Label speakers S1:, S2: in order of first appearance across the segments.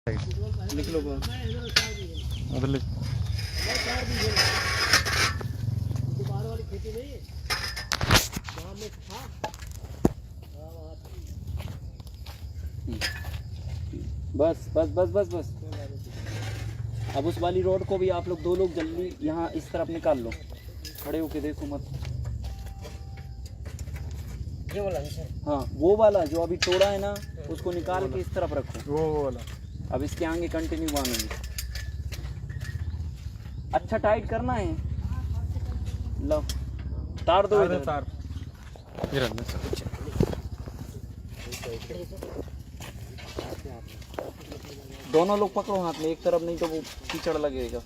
S1: निकलो
S2: उधर ले।
S1: बस बस बस बस बस। अब उस वाली रोड को भी आप लोग 2 लोग जल्दी यहाँ इस तरफ निकाल लो, खड़े होके देखो मत।
S3: ये वाला है सर।
S1: हाँ वो वाला जो अभी तोड़ा है ना, उसको निकाल के इस तरफ रखो।
S2: वो वाला।
S1: अब इसके आगे कंटिन्यू बांधेंगे। अच्छा टाइट करना है। लो तार दो इधर।
S2: तार ये रहने सर।
S1: दोनों लोग पकड़ो हाथ में एक तरफ, नहीं तो वो कीचड़ लगेगा।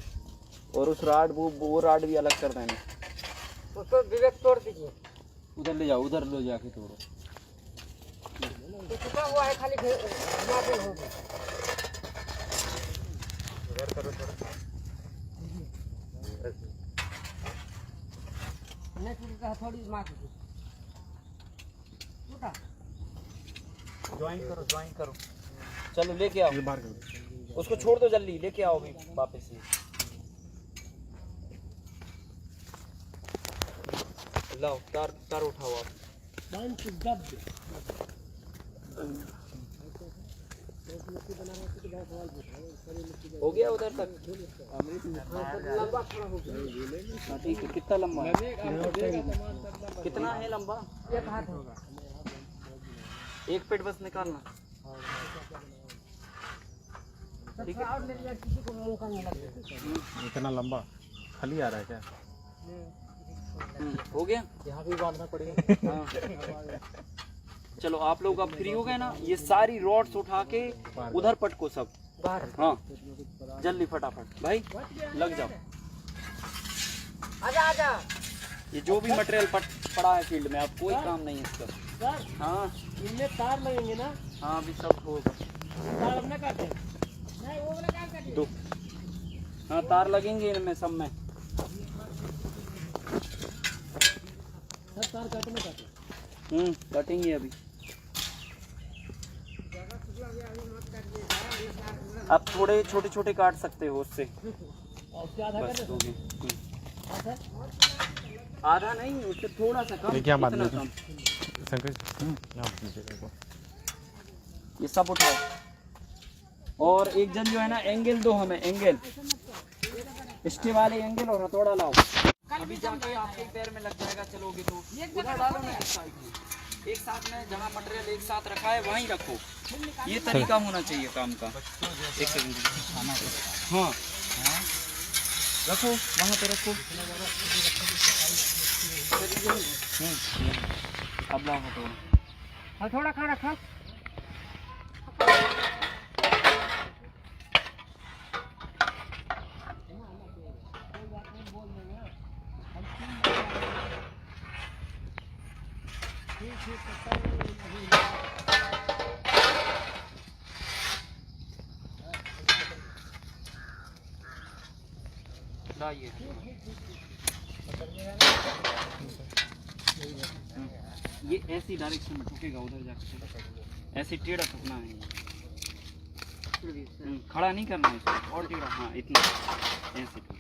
S1: और उस राड वो राड भी अलग कर देना।
S3: उसको विवेक तोड़ दीजिए।
S1: उधर ले जाओ, उधर ले जाके तोड़ो।
S3: तो छुपा हुआ है खाली घुमा दे होगा।
S2: इधर करो थोड़ा।
S3: नहीं टूटता थोड़ी मार दीजिए। टूटा
S1: ज्वाइन करो। चलो लेके आओ।
S2: ये बाहर करो।
S1: उसको छोड़ दो, जल्दी लेके आओ अभी वापस ये। लाओ तार उठाओ आप। हो गया उधर तक।
S3: लंबा खड़ा हो गया।
S1: ठीक है, कितना लंबा है? कितना है लंबा?
S3: एक हाथ होगा।
S1: एक पेट बस निकालना। ठीक है।
S3: और ले लिया, किसी को मुंह करने लगे।
S2: इतना लंबा खाली आ रहा है क्या?
S1: हो गया।
S3: यहाँ भी बांधना पड़ेगा।
S1: हाँ। चलो आप लोग अब फ्री हो गए ना, ये सारी रॉड्स उठा के उधर पटको सब
S3: बाहर।
S1: हाँ जल्दी फटाफट भाई लग जाओ।
S3: आजा आजा।
S1: ये जो भी मटेरियल पड़ा है फील्ड में, अब कोई काम नहीं है इसका।
S3: सर
S1: हाँ
S3: इनमें तार लगेंगे ना?
S1: हाँ अभी सब होगा।
S3: तार अपना काटे। नहीं वो वाला काम काटे।
S1: दो हाँ तार लगेंगे इनमें सब में।
S3: सर तार काटे में काटे।
S1: कटेंगे अभी। आप थोड़े छोटे छोटे काट सकते हो उससे।
S3: उसके आधा
S1: बस
S3: कर
S1: हो
S3: दे।
S1: गए। आधा नहीं, उससे थोड़ा सा कम।
S2: ये क्या बात
S1: इतना
S2: नहीं।
S1: कम।
S2: शंकर यहाँ नीचे को।
S1: ये सब उठाओ। और एक जन जो है ना, एंगल दो हमें, एंगल स्टे वाले एंगल, और हथौड़ा लाओ। अभी जाके आपके पैर में लग जाएगा चलोगे तो। उधर डालो ना इस साइड में, एक साथ में जहाँ मटेरियल एक साथ रखा है वहीं रखो। ये तरीका होना चाहिए काम का। एक सेकंड हाँ रखो, वहाँ पे रखो। अब लाओ हथौड़ा।
S3: थोड़ा खा रखा।
S1: लाइए। ये ऐसी डायरेक्शन में ठुकेगा, उधर जाके ऐसे टेढ़ा ठुकना है। खड़ा नहीं करना है इसको, और टेढ़ा। हाँ इतना ऐसे ठुक।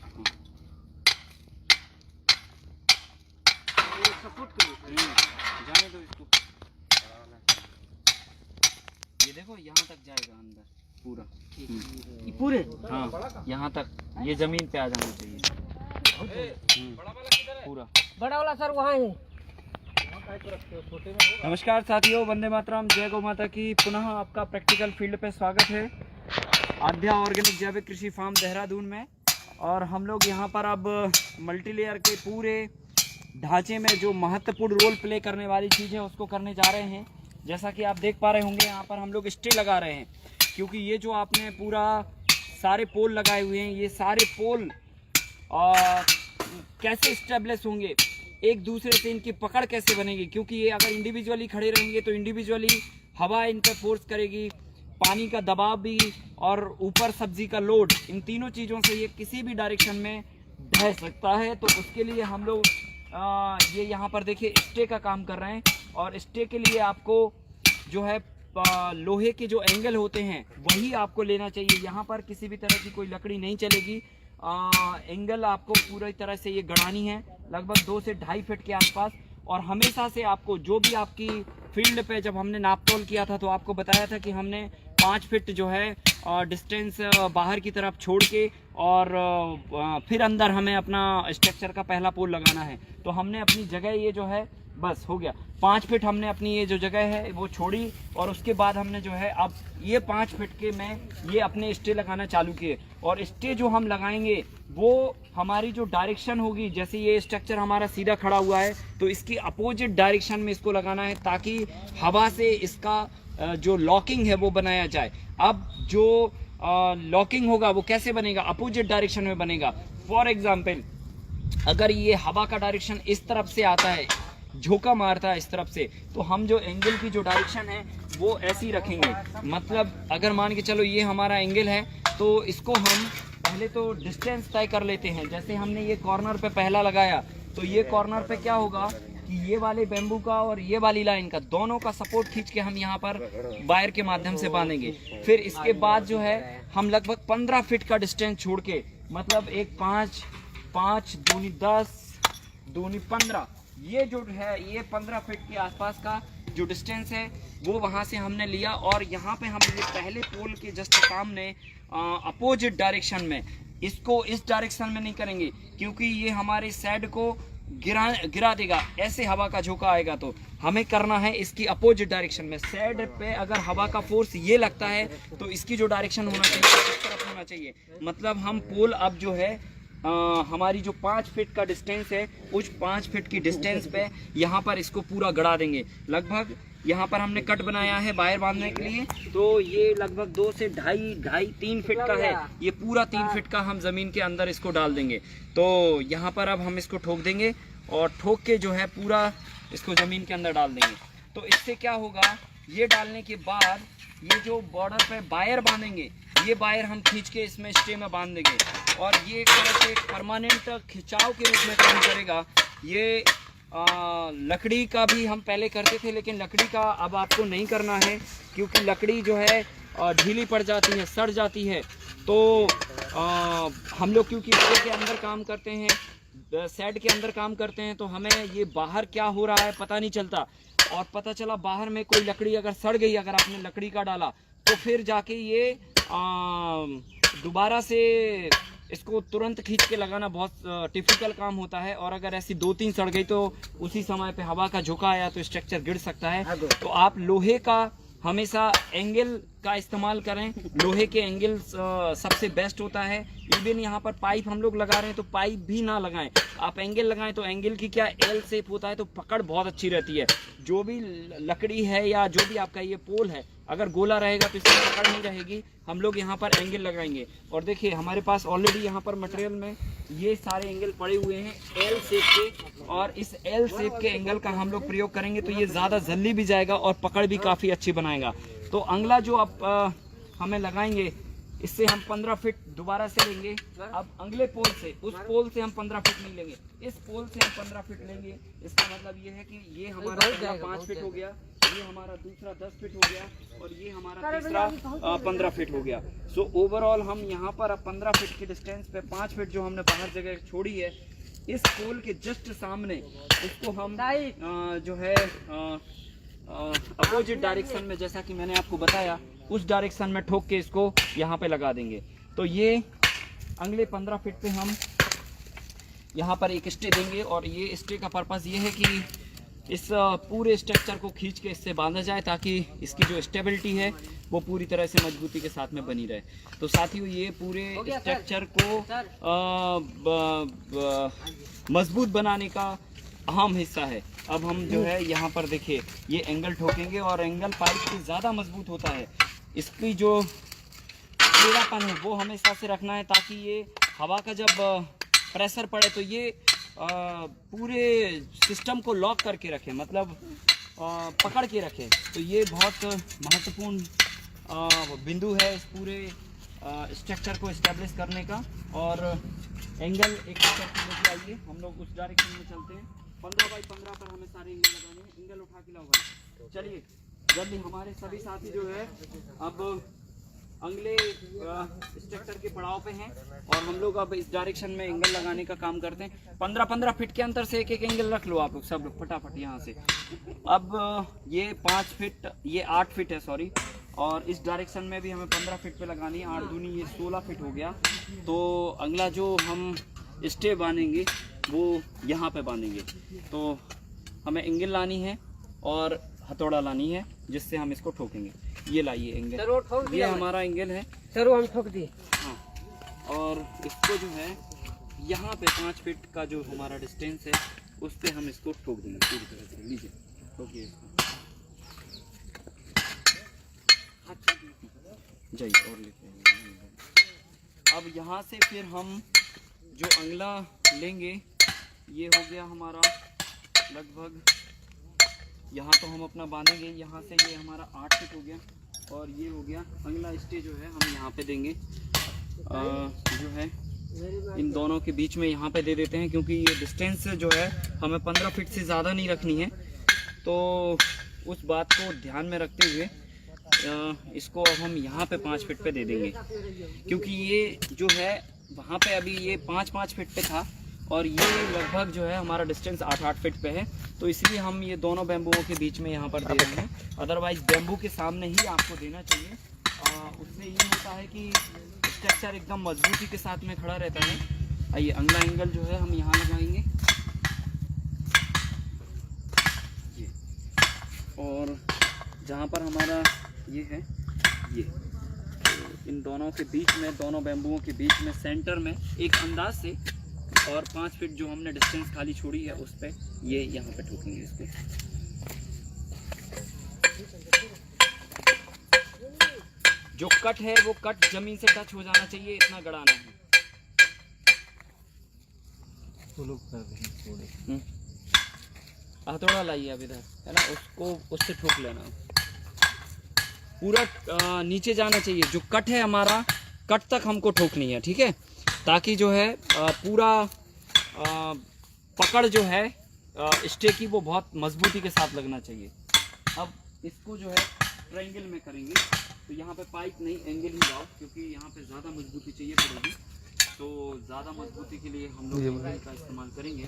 S1: जाने दो इसको। ये देखो यहाँ तक जाएगा अंदर पूरा।
S3: ये पूरे?
S1: हाँ यहाँ तक, ये जमीन पे आ जाना चाहिए पूरा।
S3: बड़ा वाला सर वहाँ है।
S1: नमस्कार साथियों, वंदे मातरम, जय गौ माता की। पुनः आपका प्रैक्टिकल फील्ड पे स्वागत है आध्या ऑर्गेनिक जैविक कृषि फार्म देहरादून में। और हम लोग यहाँ पर अब मल्टीलेयर के पूरे ढांचे में जो महत्वपूर्ण रोल प्ले करने वाली चीज़ है उसको करने जा रहे हैं। जैसा कि आप देख पा रहे होंगे, यहाँ पर हम लोग स्टे लगा रहे हैं, क्योंकि ये जो आपने पूरा सारे पोल लगाए हुए हैं, ये सारे पोल कैसे इस्टेब्लिश होंगे, एक दूसरे से इनकी पकड़ कैसे बनेगी, क्योंकि ये अगर इंडिविजुअली खड़े रहेंगे तो इंडिविजुअली हवा इन पर फोर्स करेगी, पानी का दबाव भी, और ऊपर सब्जी का लोड, इन तीनों चीज़ों से ये किसी भी डायरेक्शन में ढह सकता है। तो उसके लिए हम लोग ये यहाँ पर देखिए स्टे का काम कर रहे हैं। और स्टे के लिए आपको जो है लोहे के जो एंगल होते हैं वही आपको लेना चाहिए। यहाँ पर किसी भी तरह की कोई लकड़ी नहीं चलेगी। एंगल आपको पूरी तरह से ये गड़ानी है, लगभग 2 से 2.5 फीट के आसपास। और हमेशा से आपको जो भी आपकी फील्ड पे जब हमने नापतोल किया था तो आपको बताया था कि हमने 5 फीट जो है डिस्टेंस बाहर की तरफ छोड़ के और फिर अंदर हमें अपना स्ट्रक्चर का पहला पोल लगाना है। तो हमने अपनी जगह ये जो है बस हो गया 5 फीट हमने अपनी ये जो जगह है वो छोड़ी और उसके बाद हमने जो है अब ये 5 फीट के में ये अपने स्टे लगाना चालू किए। और स्टे जो हम लगाएंगे वो हमारी जो डायरेक्शन होगी, जैसे ये स्ट्रक्चर हमारा सीधा खड़ा हुआ है तो इसकी अपोजिट डायरेक्शन में इसको लगाना है ताकि हवा से इसका जो लॉकिंग है वो बनाया जाए। अब जो लॉकिंग होगा वो कैसे बनेगा, अपोजिट डायरेक्शन में बनेगा। फॉर एग्जाम्पल अगर ये हवा का डायरेक्शन इस तरफ से आता है, झोंका मारता है इस तरफ से, तो हम जो एंगल की जो डायरेक्शन है वो ऐसी रखेंगे। मतलब अगर मान के चलो ये हमारा एंगल है तो इसको हम पहले तो डिस्टेंस तय कर लेते हैं। जैसे हमने ये कॉर्नर पे पहला लगाया तो ये कॉर्नर पे क्या होगा कि ये वाले बेम्बू का और ये वाली लाइन का दोनों का सपोर्ट खींच के हम यहाँ पर वायर के माध्यम से बांधेंगे। फिर इसके बाद जो है हम लगभग 15 फीट का डिस्टेंस छोड़ के, मतलब एक 5, 5 दूनी 10, दूनी 15, ये जो है ये 15 फीट के आसपास का जो डिस्टेंस है वो वहाँ से हमने लिया। और यहाँ पे हम ये पहले पोल के जस्ट सामने अपोजिट डायरेक्शन में, इसको इस डायरेक्शन में नहीं करेंगे क्योंकि ये हमारे साइड को गिरा देगा। ऐसे हवा का झोंका आएगा तो हमें करना है इसकी अपोजिट डायरेक्शन में। साइड पे अगर हवा का फोर्स ये लगता है तो इसकी जो डायरेक्शन होना चाहिए इस तरफ होना चाहिए। मतलब हम पोल अब जो है हमारी जो 5 फीट का डिस्टेंस है उस 5 फीट की डिस्टेंस पे यहाँ पर इसको पूरा गड़ा देंगे। लगभग यहाँ पर हमने कट बनाया है वायर बांधने के लिए, तो ये लगभग 2 से 2.5 3 फीट का है। ये पूरा 3 फीट का हम ज़मीन के अंदर इसको डाल देंगे। तो यहाँ पर अब हम इसको ठोक देंगे और ठोक के जो है पूरा इसको ज़मीन के अंदर डाल देंगे। तो इससे क्या होगा, ये डालने के बाद ये जो बॉर्डर पे वायर बांधेंगे ये वायर हम खींच के इसमें स्टे में बांध देंगे और ये एक तरह से परमानेंट खिंचाव के रूप में काम करेगा। ये लकड़ी का भी हम पहले करते थे लेकिन लकड़ी का अब आपको नहीं करना है क्योंकि लकड़ी जो है ढीली पड़ जाती है, सड़ जाती है। तो हम लोग क्योंकि स्टे के अंदर काम करते हैं, सेट के अंदर काम करते हैं, तो हमें ये बाहर क्या हो रहा है पता नहीं चलता। और पता चला बाहर में कोई लकड़ी अगर सड़ गई, अगर आपने लकड़ी का डाला तो फिर जाके ये दोबारा से इसको तुरंत खींच के लगाना बहुत टिपिकल काम होता है। और अगर ऐसी 2-3 सड़ गई तो उसी समय पे हवा का झोंका आया तो स्ट्रक्चर गिर सकता है। तो आप लोहे का हमेशा एंगल का इस्तेमाल करें। लोहे के एंगल सबसे बेस्ट होता है। इवन यहाँ पर पाइप हम लोग लगा रहे हैं तो पाइप भी ना लगाएं, आप एंगल लगाएं। तो एंगल की क्या एल शेप होता है तो पकड़ बहुत अच्छी रहती है। जो भी लकड़ी है या जो भी आपका ये पोल है अगर गोला रहेगा तो इसकी पकड़ नहीं रहेगी। हम लोग यहाँ पर एंगल लगाएंगे और देखिए हमारे पास ऑलरेडी यहाँ पर मटेरियल में ये सारे एंगल पड़े हुए हैं एल शेप के, और इस एल शेप के एंगल का हम लोग प्रयोग करेंगे तो ये ज़्यादा जल्दी भी जाएगा और पकड़ भी काफ़ी अच्छी बनाएगा। तो अगला जो आप हमें लगाएंगे इससे हम 15 फीट दोबारा से लेंगे। अब अगले पोल से, उस पोल से हम 15 फीट नहीं लेंगे, इस पोल से हम 15 फीट लेंगे। इसका मतलब ये है कि ये हमारा पहला 5 फीट हो गया, ये हमारा दूसरा 10 फीट हो गया और ये हमारा तीसरा 15 फीट हो गया। सो ओवरऑल हम यहाँ पर अब 15 फीट की डिस्टेंस पे 5 फीट जो हमने बाहर जगह छोड़ी है इस पोल के जस्ट सामने इसको हम जो है अपोजिट डायरेक्शन में, जैसा कि मैंने आपको बताया, उस डायरेक्शन में ठोक के इसको यहाँ पे लगा देंगे। तो ये अगले 15 फीट पे हम यहाँ पर एक स्टे देंगे और ये स्टे का पर्पज़ ये है कि इस पूरे स्ट्रक्चर को खींच के इससे बांधा जाए ताकि इसकी जो स्टेबिलिटी है वो पूरी तरह से मजबूती के साथ में बनी रहे। तो साथियों ये पूरे स्ट्रक्चर को मजबूत बनाने का अहम हिस्सा है। अब हम जो है यहाँ पर देखिए ये एंगल ठोकेंगे और एंगल पाइप से ज़्यादा मजबूत होता है। इसकी जो टेढ़ापन है वो हमेशा से रखना है ताकि ये हवा का जब प्रेशर पड़े तो ये पूरे सिस्टम को लॉक करके रखे, मतलब पकड़ के रखे। तो ये बहुत महत्वपूर्ण बिंदु है इस पूरे स्ट्रक्चर को इस्टेब्लिश करने का। और एंगल एक लेके आइए, हम लोग उस डायरेक्शन में चलते हैं। 15 बाई 15 पर हमें सारे एंगल लगाने हैं। एंगल उठा के लाओ भाई, चलिए। जल्दी हमारे सभी साथी जो है अब अगले स्ट्रक्चर के पड़ाव पे हैं और हम लोग अब इस डायरेक्शन में एंगल लगाने का काम करते हैं। 15-15 फीट के अंतर से एक एक एंगल रख लो आप लोग सब लोग फटाफट यहाँ से। अब ये 5 फीट, ये 8 फीट है सॉरी, और इस डायरेक्शन में भी हमें 15 फीट पे लगानी है। 8 दूनी ये 16 फीट हो गया। तो अगला जो हम स्टे बांधेंगे वो यहाँ पे बांधेंगे। तो हमें एंगल लानी है और हथौड़ा लानी है जिससे हम इसको ठोकेंगे। ये लाइए एंगल,
S3: सर वो ठोक
S1: ये
S3: दिया
S1: हमारा एंगल है।
S3: सर, वो हम ठोक दिए।
S1: हाँ, और इसको जो है यहाँ पे 5 फीट का जो हमारा डिस्टेंस है उस पे हम इसको ठोक देंगे पूरी तरह से। लीजिए ठोकिए इसको, जाइए और लिखिए। अब यहाँ से फिर हम जो अगला लेंगे ये हो गया हमारा लगभग, यहाँ तो हम अपना बांधेंगे। यहाँ से ये हमारा 8 फीट हो गया और ये हो गया। अगला स्टे जो है हम यहाँ पे देंगे जो है इन दोनों के बीच में यहाँ पे दे देते हैं, क्योंकि ये डिस्टेंस जो है हमें 15 फीट से ज़्यादा नहीं रखनी है। तो उस बात को ध्यान में रखते हुए इसको अब हम यहाँ पे 5 फीट पे दे देंगे, क्योंकि ये जो है वहाँ पे अभी ये 5-5 फीट पे था और ये लगभग जो है हमारा डिस्टेंस 8-8 फीट पे है। तो इसलिए हम ये दोनों बैम्बुओं के बीच में यहाँ पर दे रहे हैं। अदरवाइज़ बैम्बू के सामने ही आपको देना चाहिए। उससे ये होता है कि स्ट्रक्चर एकदम मजबूती के साथ में खड़ा रहता है। आइए अगला एंगल जो है हम यहाँ लगाएंगे ये, और जहाँ पर हमारा ये है ये, तो इन दोनों के बीच में, दोनों बैम्बुओं के बीच में सेंटर में एक अंदाज से, और 5 फीट जो हमने डिस्टेंस खाली छोड़ी है उस पे ये यहाँ पे ठोकेंगे इसको। जो कट है वो कट जमीन से टच हो जाना चाहिए, इतना गड़ाना है।
S2: वो लोग कर रहे हैं थोड़े।
S1: हथौड़ा लाइए अब इधर, है ना, उसको उससे ठोक लेना। पूरा नीचे जाना चाहिए। जो कट है हमारा, कट तक हमको ठोकनी है, ठीक है, ताकि जो है पूरा पकड़ जो है स्टे की वो बहुत मजबूती के साथ लगना चाहिए। अब इसको जो है ट्रायंगल में करेंगे, तो यहाँ पे पाइप नहीं एंगल ही लाओ, क्योंकि यहाँ पे ज़्यादा मजबूती चाहिए पड़ेगी। तो ज़्यादा मजबूती के लिए हम लोग एंगल का इस्तेमाल करेंगे।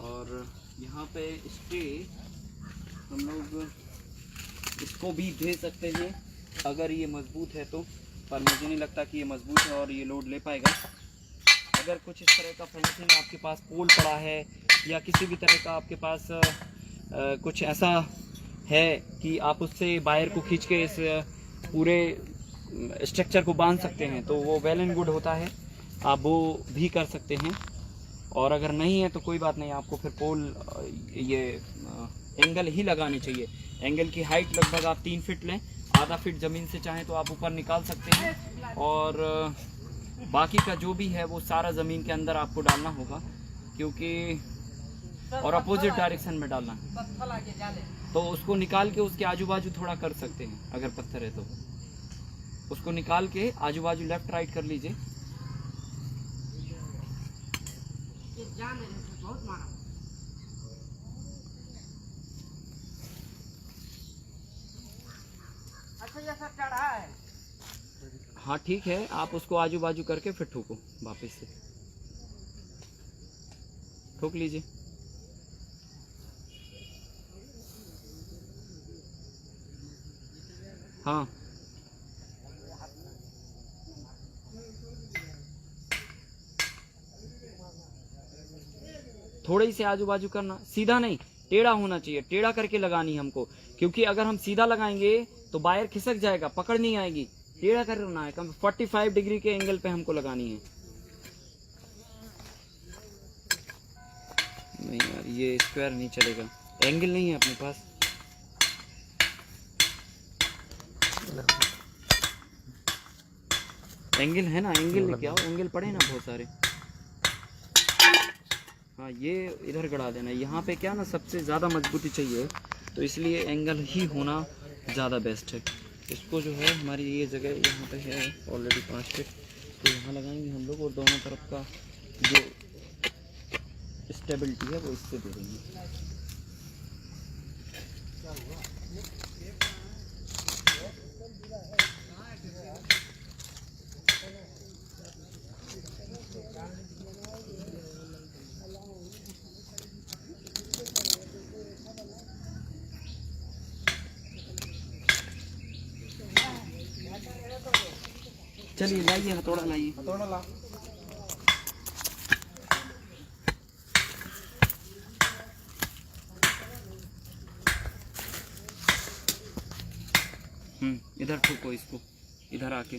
S1: और यहाँ पे स्टे हम लोग इसको भी दे सकते हैं अगर ये मजबूत है तो, पर मुझे नहीं लगता कि ये मजबूत है और ये लोड ले पाएगा। अगर कुछ इस तरह का फेंसिंग आपके पास पोल पड़ा है या किसी भी तरह का आपके पास कुछ ऐसा है कि आप उससे वायर को खींच के इस पूरे स्ट्रक्चर को बांध सकते हैं, तो वो वेल एंड गुड होता है, आप वो भी कर सकते हैं। और अगर नहीं है तो कोई बात नहीं, आपको फिर पोल ये एंगल ही लगाने चाहिए। एंगल की हाइट लगभग आप 3 फीट लें, आधा फीट ज़मीन से चाहें तो आप ऊपर निकाल सकते हैं, और बाकी का जो भी है वो सारा ज़मीन के अंदर आपको डालना होगा, क्योंकि और अपोजिट डायरेक्शन में डालना है। तो उसको निकाल के उसके आजू बाजू थोड़ा कर सकते हैं, अगर पत्थर है तो उसको निकाल के आजू बाजू लेफ्ट राइट कर लीजिए।
S3: चढ़ा है।
S1: हाँ ठीक है, आप उसको आजू बाजू करके फिर ठोको, वापस से ठोक लीजिए। हाँ थोड़े ही से आजू बाजू करना, सीधा नहीं, टेढ़ा होना चाहिए। टेढ़ा करके लगानी हमको, क्योंकि अगर हम सीधा लगाएंगे तो वायर खिसक जाएगा, पकड़ नहीं आएगी। टेढ़ा करना है, कम 45 डिग्री के एंगल पे हमको लगानी है। नहीं यार, ये स्क्वायर नहीं चलेगा, एंगल नहीं है अपने पास। एंगल है ना, एंगल लेके आओ, एंगल पड़े ना बहुत सारे। हाँ ये इधर गड़ा देना। यहाँ पे क्या ना, सबसे ज़्यादा मजबूती चाहिए, तो इसलिए एंगल ही होना ज़्यादा बेस्ट है। इसको जो है हमारी ये जगह यहाँ पे है ऑलरेडी 5 फीट, तो यहाँ लगाएंगे हम लोग, और दोनों तरफ का जो स्टेबिलिटी है वो इससे दे देंगे। चलिए लाइए हथौड़ा लाइए।
S2: हथौड़ा ला।
S1: इधर ठोको इसको, इधर आके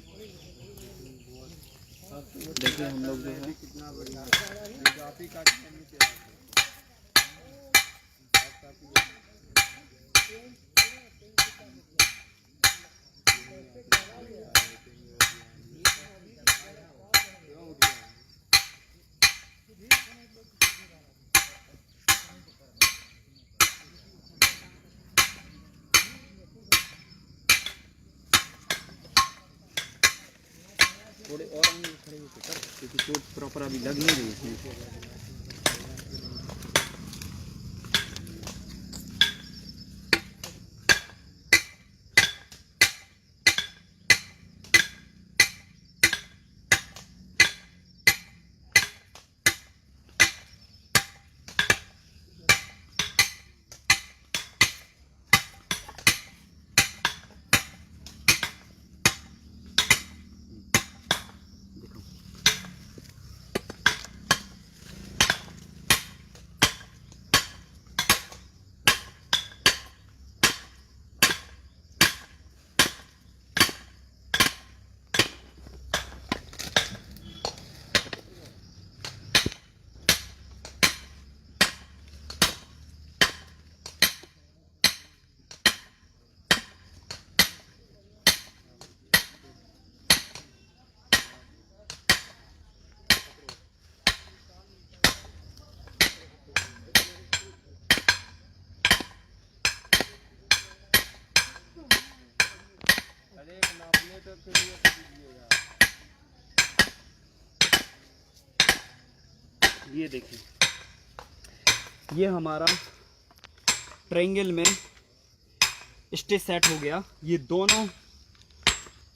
S1: देखिए हम लोग जो है
S2: कितना बढ़िया आप ही काट के नीचे
S1: थोड़े और आगे खड़े होकर कर, क्योंकि चोट प्रॉपर अभी लग नहीं रही इसमें। ये देखिए, ये हमारा ट्रायंगल में स्टे सेट हो गया। ये दोनों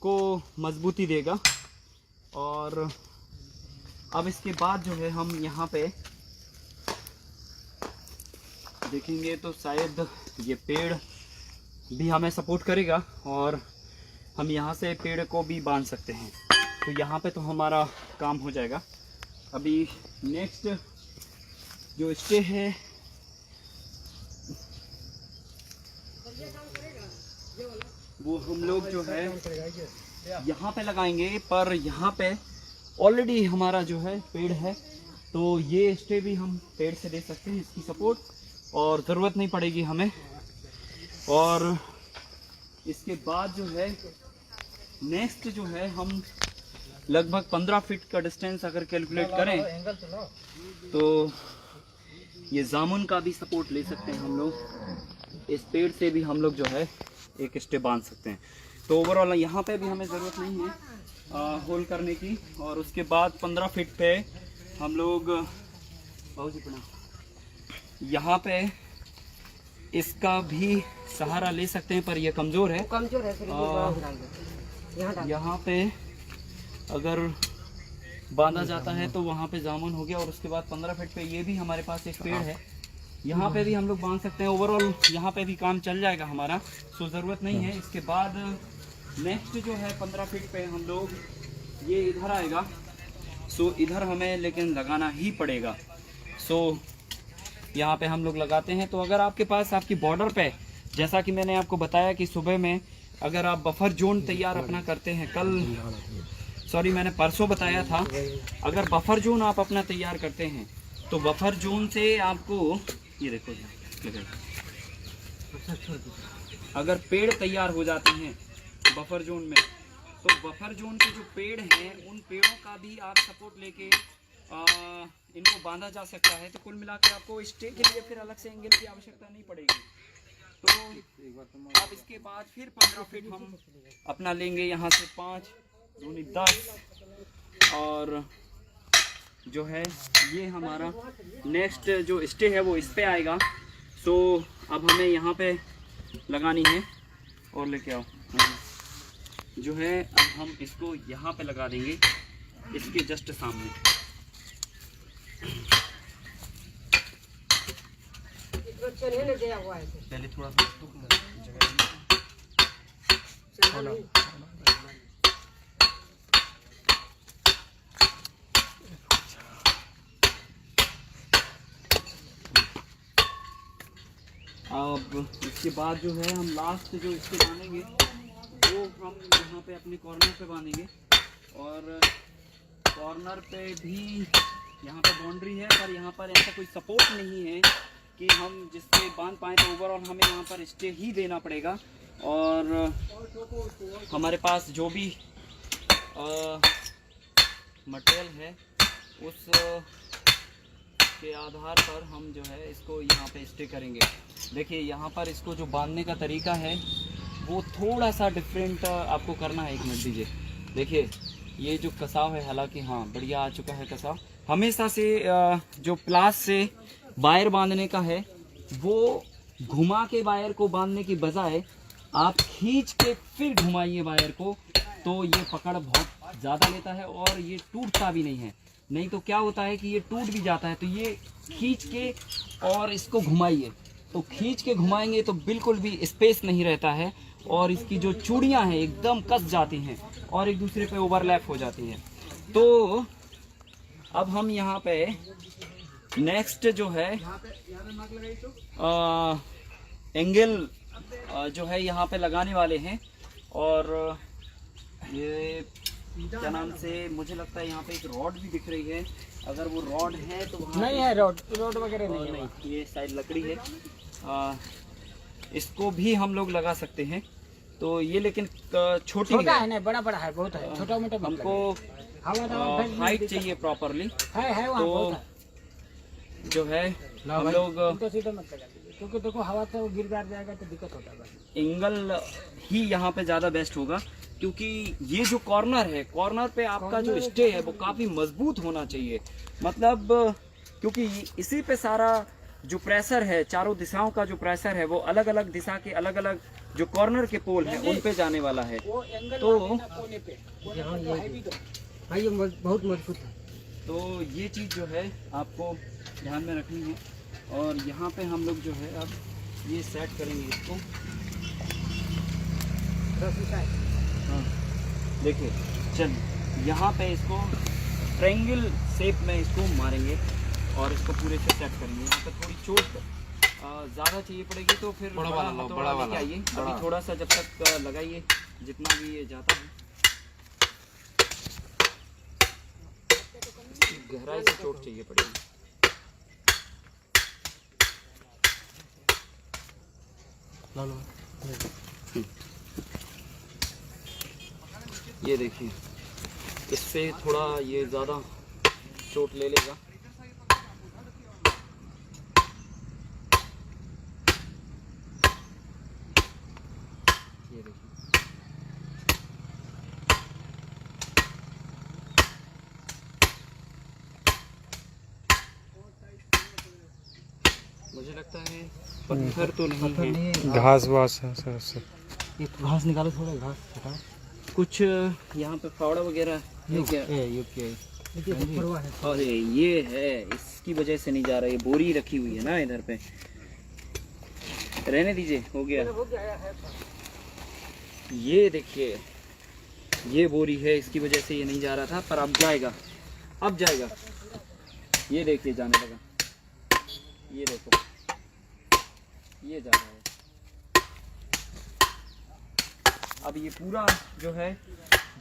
S1: को मजबूती देगा। और अब इसके बाद जो है हम यहाँ पे देखेंगे तो शायद ये पेड़ भी हमें सपोर्ट करेगा और हम यहाँ से पेड़ को भी बांध सकते हैं। तो यहाँ पे तो हमारा काम हो जाएगा। अभी नेक्स्ट जो स्टे है वो हम लोग जो है यहाँ पे लगाएंगे, पर यहाँ पे ऑलरेडी हमारा जो है पेड़ है, तो ये स्टे भी हम पेड़ से दे सकते हैं इसकी सपोर्ट, और ज़रूरत नहीं पड़ेगी हमें। और इसके बाद जो है नेक्स्ट जो है हम लगभग 15 फीट का डिस्टेंस अगर कैलकुलेट करें तो ये जामुन का भी सपोर्ट ले सकते हैं हम लोग। इस पेड़ से भी हम लोग जो है एक स्टे बांध सकते हैं। तो ओवरऑल यहाँ पे भी हमें ज़रूरत नहीं है होल करने की। और उसके बाद 15 फीट पे हम लोग यहाँ पे इसका भी सहारा ले सकते हैं, पर यह कमज़ोर है। यहाँ पे अगर बांधा जाता है तो वहाँ पे जामुन हो गया। और उसके बाद 15 फीट पे ये भी हमारे पास एक पेड़ है, यहाँ पे भी हम लोग बांध सकते हैं। ओवरऑल यहाँ पे भी काम चल जाएगा हमारा, सो ज़रूरत नहीं है। इसके बाद नेक्स्ट जो है 15 फीट पे हम लोग ये इधर आएगा, सो इधर हमें लेकिन लगाना ही पड़ेगा। सो यहाँ पे हम लोग लगाते हैं। तो अगर आपके पास आपकी बॉर्डर पे, जैसा कि मैंने आपको बताया कि सुबह में अगर आप बफर जोन तैयार अपना करते हैं, मैंने परसों बताया था, अगर बफर जोन आप अपना तैयार करते हैं तो बफर जोन से आपको ये देखो अगर पेड़ तैयार हो जाते हैं बफर जोन में, तो बफर जोन के जो पेड़ हैं उन पेड़ों का भी आप सपोर्ट लेके इनको बांधा जा सकता है। तो कुल मिला के आपको स्टे के लिए फिर अलग से एंगल की आवश्यकता नहीं पड़ेगी। तो अब इसके बाद फिर 15 फीट हम अपना लेंगे, यहाँ से 5 दूनी 10, और जो है ये हमारा नेक्स्ट जो स्टे है वो इस पे आएगा। सो अब हमें यहाँ पे लगानी है और लेके आओ। जो है अब हम इसको यहाँ पे लगा देंगे, इसके जस्ट सामने।
S3: इसको चढ़े नहीं दिया हुआ है तो।
S1: पहले थोड़ा सा जगह
S3: चढ़ा नहीं।
S1: अब इसके बाद जो है हम लास्ट जो इसको बांधेंगे वो हम यहाँ पे अपने कॉर्नर पे बांधेंगे, और कॉर्नर पे भी यहाँ पे बाउंड्री है, पर यहाँ पर ऐसा कोई सपोर्ट नहीं है कि हम जिससे बांध पाएँ, तो ओवरऑल हमें यहाँ पर स्टे ही देना पड़ेगा। और हमारे पास जो भी मटेरियल है उस के आधार पर हम जो है इसको यहाँ पे स्टे करेंगे। देखिए यहाँ पर इसको जो बांधने का तरीका है वो थोड़ा सा डिफरेंट आपको करना है। एक मिनट दीजिए। देखिए ये जो कसाव है, हालांकि हाँ बढ़िया आ चुका है कसाव। हमेशा से जो प्लास से वायर बांधने का है वो घुमा के वायर को बांधने की बजाय आप खींच के फिर घुमाइए वायर को, तो ये पकड़ बहुत ज़्यादा लेता है और ये टूटता भी नहीं है। नहीं तो क्या होता है कि ये टूट भी जाता है। तो ये खींच के और इसको घुमाइए, तो खींच के घुमाएंगे तो बिल्कुल भी स्पेस नहीं रहता है और इसकी जो चूड़ियाँ हैं एकदम कस जाती हैं और एक दूसरे पे ओवरलैप हो जाती हैं। तो अब हम यहाँ पे नेक्स्ट जो है एंगल जो है यहाँ पे लगाने वाले हैं। और ये क्या नाम से, मुझे लगता है यहाँ पे एक रॉड भी दिख रही है। अगर वो रॉड है तो वहाँ
S3: नहीं है रॉड वगैरह नहीं है।
S1: नहीं, ये साइड लकड़ी है। इसको भी हम लोग लगा सकते हैं। तो ये लेकिन छोटी
S3: छोटा है ना, बड़ा बड़ा है, बहुत है, छोटा मोटा
S1: हमको हाइट चाहिए प्रॉपरली।
S3: है वहाँ बहुत है।
S1: जो है हम लोग
S3: तो सीधे मत लगा दीजिए, क्योंकि देखो हवा से वो गिर जाएगा तो दिक्कत होता है।
S1: एंगल ही यहाँ पे ज़्यादा बेस्ट होगा, क्योंकि ये जो कॉर्नर है, कॉर्नर पे आपका जो स्टे है वो काफ़ी मजबूत होना चाहिए। मतलब क्योंकि इसी पे सारा जो प्रेशर है, चारों दिशाओं का जो प्रेशर है वो अलग अलग दिशा के अलग अलग जो कॉर्नर के पोल हैं उन पे जाने वाला है। तो
S3: भाई ये बहुत मजबूत है।
S1: तो ये चीज़ जो है आपको ध्यान में रखनी है। और यहाँ पे हम लोग जो है अब ये सेट करेंगे इसको। हाँ देखिए, चल यहाँ पे इसको ट्रायंगल शेप में इसको मारेंगे और इसको पूरे से सेट करेंगे। यहाँ पे थोड़ी चोट ज़्यादा चाहिए पड़ेगी तो फिर बड़ा वाला आइए। अभी थोड़ा सा जब तक लगाइए जितना भी ये जाता है। गहराई से चोट चाहिए पड़ेगी। ये देखिए, इससे थोड़ा ये ज़्यादा चोट ले लेगा। ये देखिए, मुझे लगता है पत्थर तो नहीं है,
S2: घास वास है सर।
S3: ये घास निकालो, थोड़ा घास हटाओ।
S1: कुछ यहाँ पे फावड़ा वगैरह है क्या? अरे ये है, इसकी वजह से नहीं जा रहा। ये बोरी रखी हुई है ना इधर पे, रहने दीजिए, हो गया। ये देखिए, ये बोरी है, इसकी वजह से ये नहीं जा रहा था, पर अब जाएगा, अब जाएगा। ये देखिए जाने लगा, ये देखो ये जा रहा है। अब ये पूरा जो है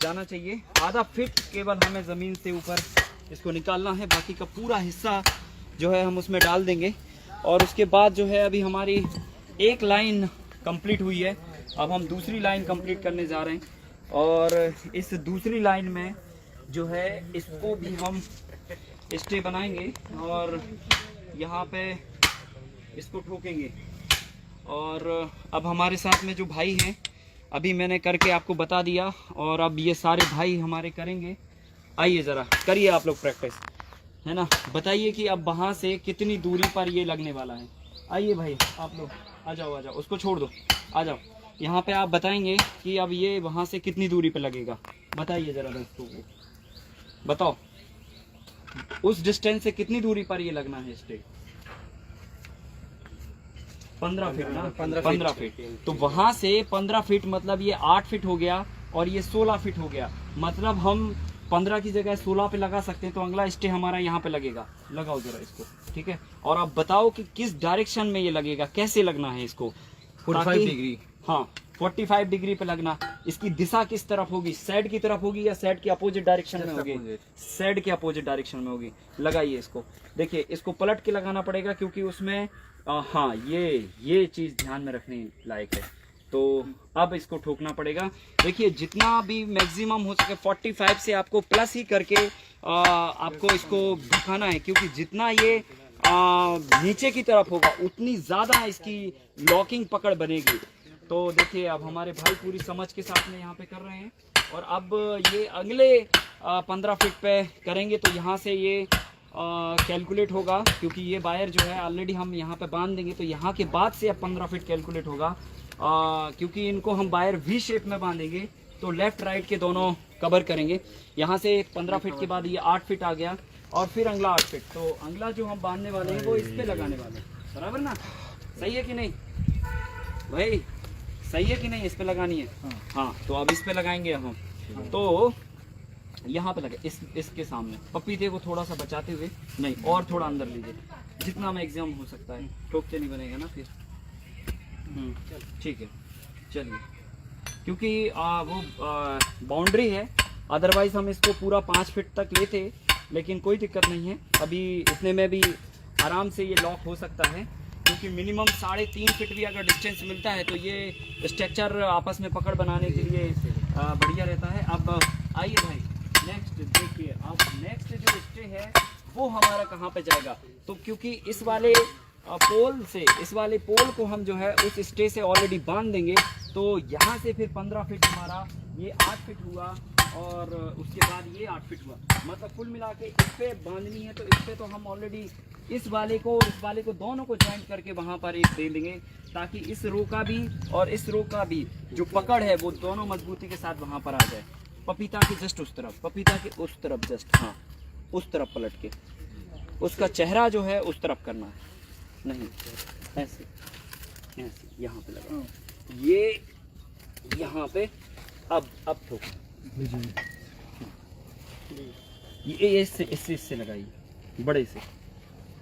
S1: जाना चाहिए। आधा फीट केवल हमें ज़मीन से ऊपर इसको निकालना है, बाकी का पूरा हिस्सा जो है हम उसमें डाल देंगे। और उसके बाद जो है अभी हमारी एक लाइन कंप्लीट हुई है, अब हम दूसरी लाइन कंप्लीट करने जा रहे हैं। और इस दूसरी लाइन में जो है इसको भी हम स्टे बनाएंगे और यहाँ पे इसको ठोकेंगे। और अब हमारे साथ में जो भाई हैं, अभी मैंने करके आपको बता दिया और अब ये सारे भाई हमारे करेंगे। आइए ज़रा करिए आप लोग प्रैक्टिस, है ना। बताइए कि अब वहाँ से कितनी दूरी पर ये लगने वाला है। आइए भाई आप लोग, आ जाओ, उसको छोड़ दो, आ जाओ। यहाँ पे आप बताएंगे कि अब ये वहाँ से कितनी दूरी पे लगेगा, बताइए ज़रा दोस्तों को, बताओ उस डिस्टेंस से कितनी दूरी पर ये लगना है स्टे? 15 फीट ना, 15 फीट। तो वहां से 15 फीट मतलब ये 8 फीट हो गया और ये 16 फीट हो गया, मतलब हम 15 की जगह 16 पे लगा सकते हैं। तो अगला स्टे हमारा यहाँ पे लगेगा, लगाओ जरा इसको, ठीक है। और आप बताओ कि किस डायरेक्शन में ये लगेगा, कैसे लगना है इसको?
S2: 45 डिग्री।
S1: हाँ 45 डिग्री पे लगना। इसकी दिशा किस तरफ होगी, साइड की तरफ होगी या साइड के अपोजिट डायरेक्शन में होगी? साइड के अपोजिट डायरेक्शन में होगी। लगाइए इसको, देखिए इसको पलट के लगाना पड़ेगा क्योंकि उसमें हाँ ये चीज ध्यान में रखने लायक है। तो अब इसको ठोकना पड़ेगा। देखिए जितना भी मैक्सिमम हो सके 45 से आपको प्लस ही करके आपको इसको दिखाना है, क्योंकि जितना ये नीचे की तरफ होगा उतनी ज़्यादा इसकी लॉकिंग पकड़ बनेगी। तो देखिए अब हमारे भाई पूरी समझ के साथ में यहाँ पे कर रहे हैं। और अब ये अगले 15 फीट पे करेंगे तो यहाँ से ये कैलकुलेट होगा, क्योंकि ये वायर जो है ऑलरेडी हम यहाँ पे बांध देंगे। तो यहाँ के बाद से अब 15 फीट कैलकुलेट होगा, क्योंकि इनको हम वायर वी शेप में बांधेंगे तो लेफ्ट राइट के दोनों कवर करेंगे। यहाँ से 15 फीट के बाद ये 8 फीट आ गया और फिर अगला 8 फीट। तो अगला जो हम बांधने वाले हैं वो इस पे लगाने वाले हैं, बराबर ना? सही है कि नहीं भाई, सही है कि नहीं? इस पे लगानी है। हाँ तो अब इस पे लगाएंगे हम। तो यहाँ पे लगे इसके सामने। पपीते को थोड़ा सा बचाते हुए, नहीं और थोड़ा अंदर लीजिए, जितना मैक्सिमम हो सकता है, ठोकते नहीं बनेगा ना फिर। ठीक है चलिए, क्योंकि वो बाउंड्री है, अदरवाइज हम इसको पूरा 5 फीट तक लेते, लेकिन कोई दिक्कत नहीं है। अभी इतने में भी आराम से ये लॉक हो सकता है, क्योंकि मिनिमम 3.5 फीट भी अगर डिस्टेंस मिलता है तो ये स्ट्रक्चर आपस में पकड़ बनाने के लिए बढ़िया रहता है। अब आइए भाई नेक्स्ट देखिए, अब नेक्स्ट जो स्टे है वो हमारा कहाँ पे जाएगा? तो क्योंकि इस वाले पोल से, इस वाले पोल को हम जो है उस स्टे से ऑलरेडी बांध देंगे, तो यहाँ से फिर 15 फीट हमारा ये 8 फीट हुआ और उसके बाद ये 8 फीट हुआ, मतलब कुल मिला के इस पे बांधनी है। तो इस पे तो हम ऑलरेडी इस वाले को और इस वाले को दोनों को ज्वाइंट करके वहाँ पर एक दे देंगे, ताकि इस रो का भी और इस रो का भी जो पकड़ है वो दोनों मजबूती के साथ वहाँ पर आ जाए। पपीता के जस्ट उस तरफ, पपीता के उस तरफ जस्ट, हाँ उस तरफ पलट के, उसका चेहरा जो है उस तरफ करना है, नहीं ऐसे ऐसे यहाँ पे लगा, ये यहाँ पे। अब ठोको, ये इससे लगाइए, बड़े से।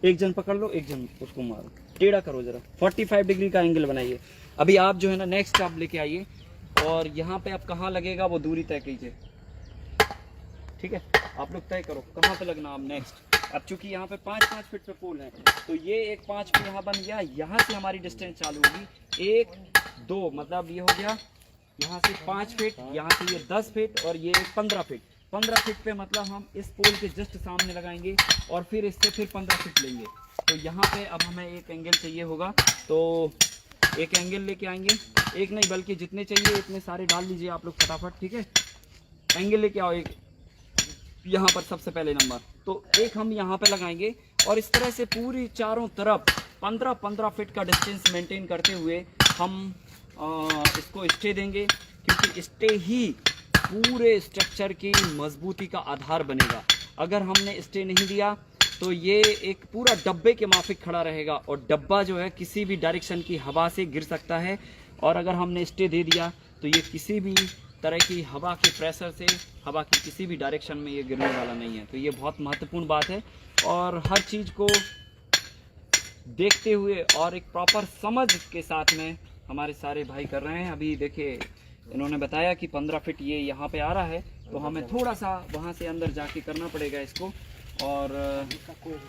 S1: एक जन पकड़ लो, एक जन उसको मारो, टेढ़ा करो जरा, 45 डिग्री का एंगल बनाइए। अभी आप जो है ना नेक्स्ट आप लेके आइए और यहाँ पे आप कहाँ लगेगा वो दूरी तय कीजिए, ठीक है? आप लोग तय करो कहाँ पे लगना आप नेक्स्ट। अब चूंकि यहाँ पे 5-5 फीट पे पोल है, तो ये एक 5 फीट यहाँ बन गया, यहाँ से हमारी डिस्टेंस चालू होगी 1 2, मतलब ये हो गया यहाँ से 5 फीट, यहाँ से ये 10 फीट और ये 15 फीट। 15 फीट पे मतलब हम इस पोल के जस्ट सामने लगाएंगे और फिर इससे फिर 15 फीट लेंगे। तो यहाँ पे अब हमें एक एंगल चाहिए होगा, तो एक एंगल लेके आएंगे, एक नहीं बल्कि जितने चाहिए इतने सारे डाल लीजिए आप लोग फटाफट, ठीक है? एंगल लेके आओ एक, यहाँ पर सबसे पहले नंबर, तो एक हम यहाँ पे लगाएंगे और इस तरह से पूरी चारों तरफ 15-15 फीट का डिस्टेंस मेंटेन करते हुए हम इसको स्टे देंगे, क्योंकि स्टे ही पूरे स्ट्रक्चर की मजबूती का आधार बनेगा। अगर हमने स्टे नहीं दिया तो ये एक पूरा डब्बे के माफिक खड़ा रहेगा और डब्बा जो है किसी भी डायरेक्शन की हवा से गिर सकता है, और अगर हमने स्टे दे दिया तो ये किसी भी तरह की हवा के प्रेशर से, हवा की किसी भी डायरेक्शन में ये गिरने वाला नहीं है। तो ये बहुत महत्वपूर्ण बात है और हर चीज़ को देखते हुए और एक प्रॉपर समझ के साथ में हमारे सारे भाई कर रहे हैं। अभी देखिए इन्होंने बताया कि 15 फीट ये यहाँ पे आ रहा है, तो हमें थोड़ा सा वहाँ से अंदर जाके करना पड़ेगा इसको, और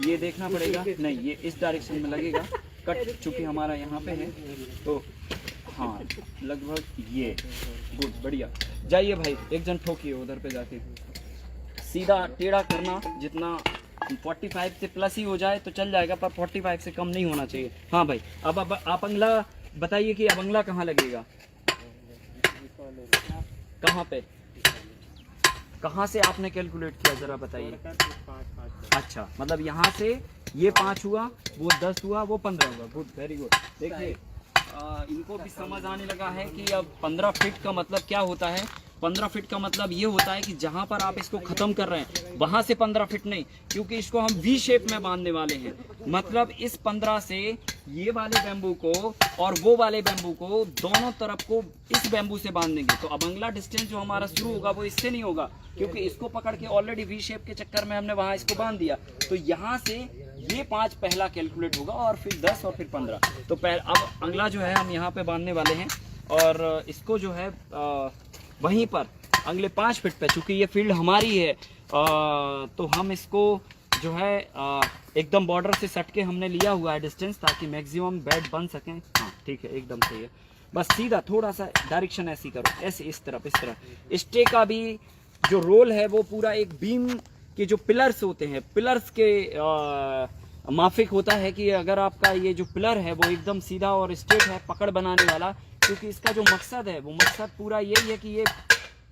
S1: ये देखना पड़ेगा, नहीं ये इस डायरेक्शन में लगेगा कट, चूँकि हमारा यहाँ पे है। तो हाँ लगभग ये गुड, बढ़िया। जाइए भाई एक जन ठोकिए उधर पे जाके, सीधा टेढ़ा करना, जितना 45 से प्लस ही हो जाए तो चल जाएगा, पर 45 से कम नहीं होना चाहिए। हाँ भाई अब आप अगला बताइए कि अब अगला कहाँ लगेगा, कहाँ पे, कहाँ से आपने कैलकुलेट किया जरा बताइए। अच्छा मतलब यहाँ से ये 5 हुआ, वो 10 हुआ, वो 15 हुआ, गुड वेरी गुड। देखिए इनको भी समझ आने लगा है कि अब 15 फीट का मतलब क्या होता है। 15 फीट का मतलब ये होता है कि जहाँ पर आप इसको ख़त्म कर रहे हैं वहाँ से 15 फीट नहीं, क्योंकि इसको हम वी शेप में बांधने वाले हैं। मतलब इस 15 से ये वाले बैम्बू को और वो वाले बैम्बू को दोनों तरफ को इस बैम्बू से बांध देंगे। तो अब अगला डिस्टेंस जो हमारा शुरू होगा वो इससे नहीं होगा, क्योंकि इसको पकड़ के ऑलरेडी वी शेप के चक्कर में हमने वहाँ इसको बांध दिया। तो यहाँ से ये 5 पहला कैलकुलेट होगा और फिर 10 और फिर 15। तो अब अगला जो है हम यहाँ पे बांधने वाले हैं और इसको जो है वहीं पर अगले 5 फीट पे, चूँकि ये फील्ड हमारी है तो हम इसको जो है एकदम बॉर्डर से सट के हमने लिया हुआ है डिस्टेंस, ताकि मैक्सिमम बेड बन सकें। हाँ ठीक है, एकदम सही है। बस सीधा थोड़ा सा डायरेक्शन ऐसी करो, ऐसे इस तरह। स्टे का भी जो रोल है वो पूरा एक बीम के जो पिलर्स होते हैं, पिलर्स के माफिक होता है कि अगर आपका ये जो पिलर है वो एकदम सीधा और स्ट्रेट है, पकड़ बनाने वाला, क्योंकि इसका जो मकसद है वो मकसद पूरा यही है कि ये